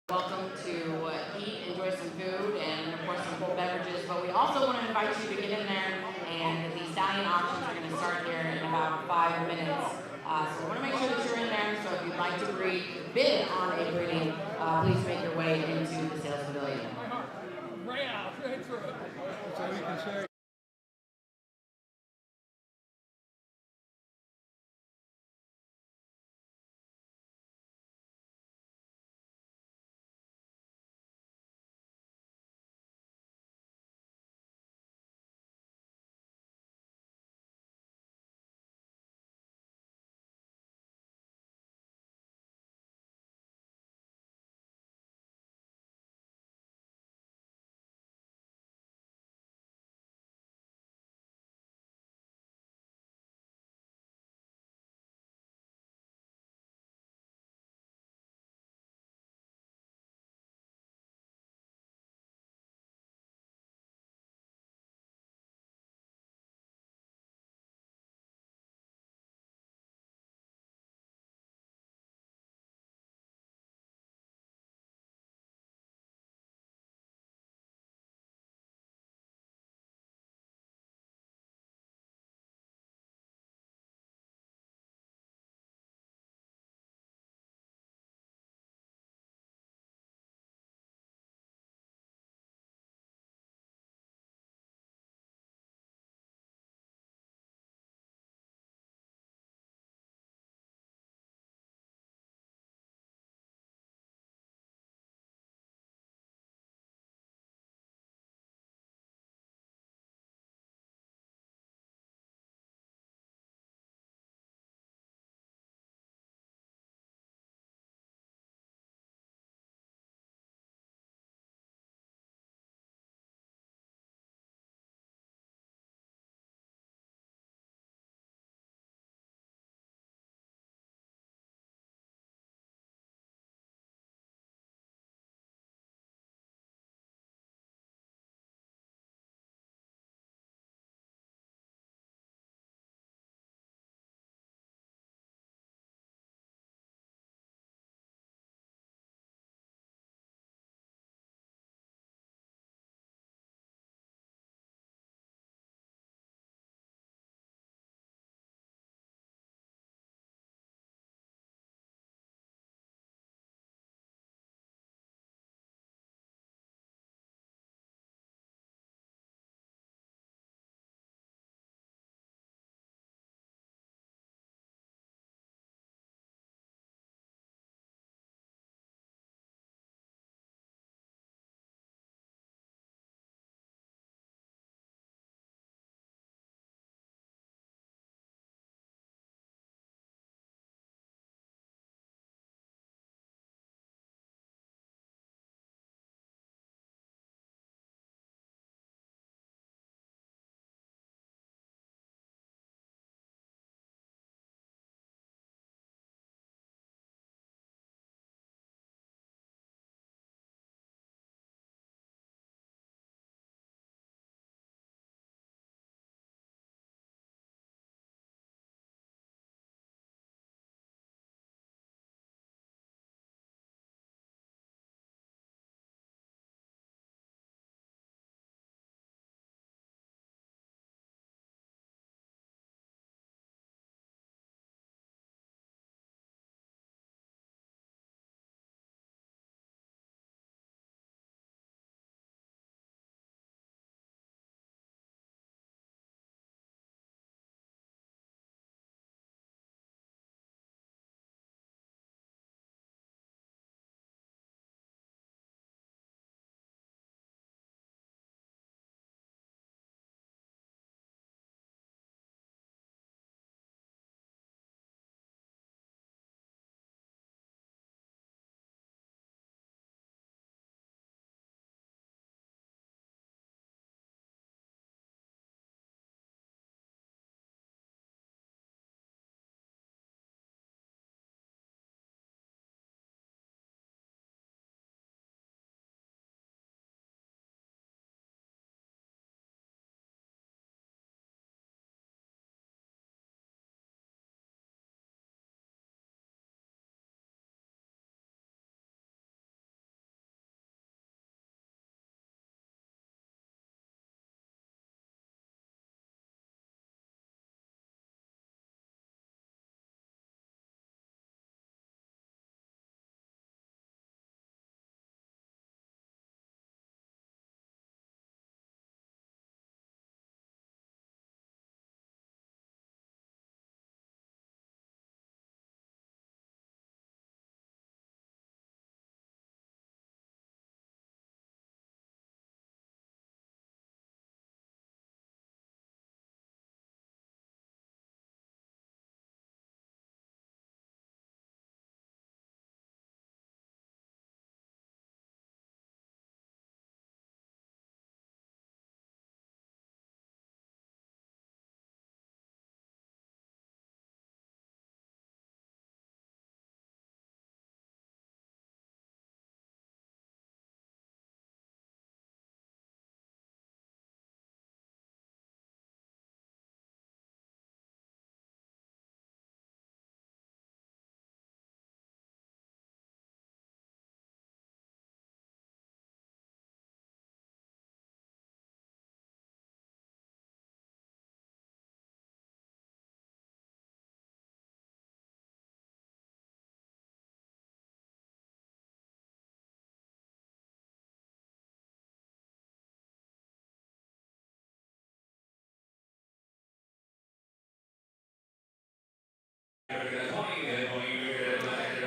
Welcome to eat, enjoy some food, and of course some cold beverages. But we also want to invite you to get in there, and the stallion auctions are going to start here in about 5 minutes. So we want to make sure that you're in there. So if you'd like to bid on a breeding, please make your way into the sales pavilion. Right through it. So we can share.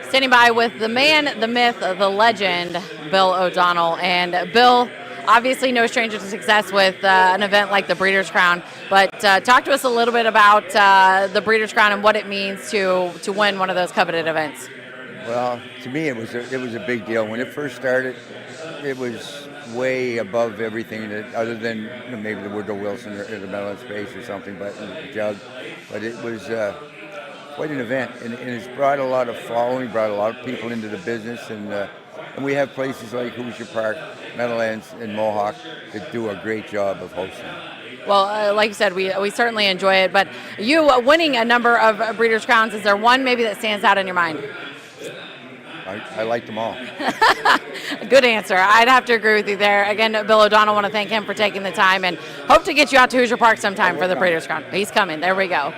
Standing by with the man, the myth, the legend, Bill O'Donnell. And Bill, obviously no stranger to success with an event like the Breeders' Crown, but talk to us a little bit about the Breeders' Crown and what it means to win one of those coveted events. Well, to me, it was a big deal when it first started. It was way above everything that, other than maybe the Woodrow Wilson or the Medal of Space or something, but Jug. But it was quite an event, and it's brought a lot of following, brought a lot of people into the business, and we have places like Hoosier Park, Meadowlands, and Mohawk that do a great job of hosting. Well, like you said, we certainly enjoy it. But you winning a number of Breeders' Crowns, is there one maybe that stands out in your mind? I like them all. Good answer. I'd have to agree with you there. Again, Bill O'Donnell, want to thank him for taking the time and hope to get you out to Hoosier Park sometime for the Breeders' Crown. He's coming. There we go.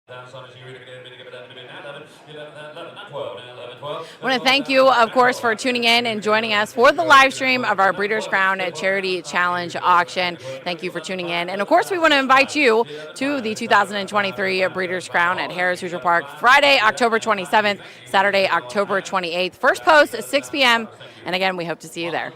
I want to thank you, of course, for tuning in and joining us for the live stream of our Breeders' Crown Charity Challenge auction. Thank you for tuning in. And, of course, we want to invite you to the 2023 Breeders' Crown at Harrah's Hoosier Park, Friday, October 27th, Saturday, October 28th. First post at 6 p.m. And, again, we hope to see you there.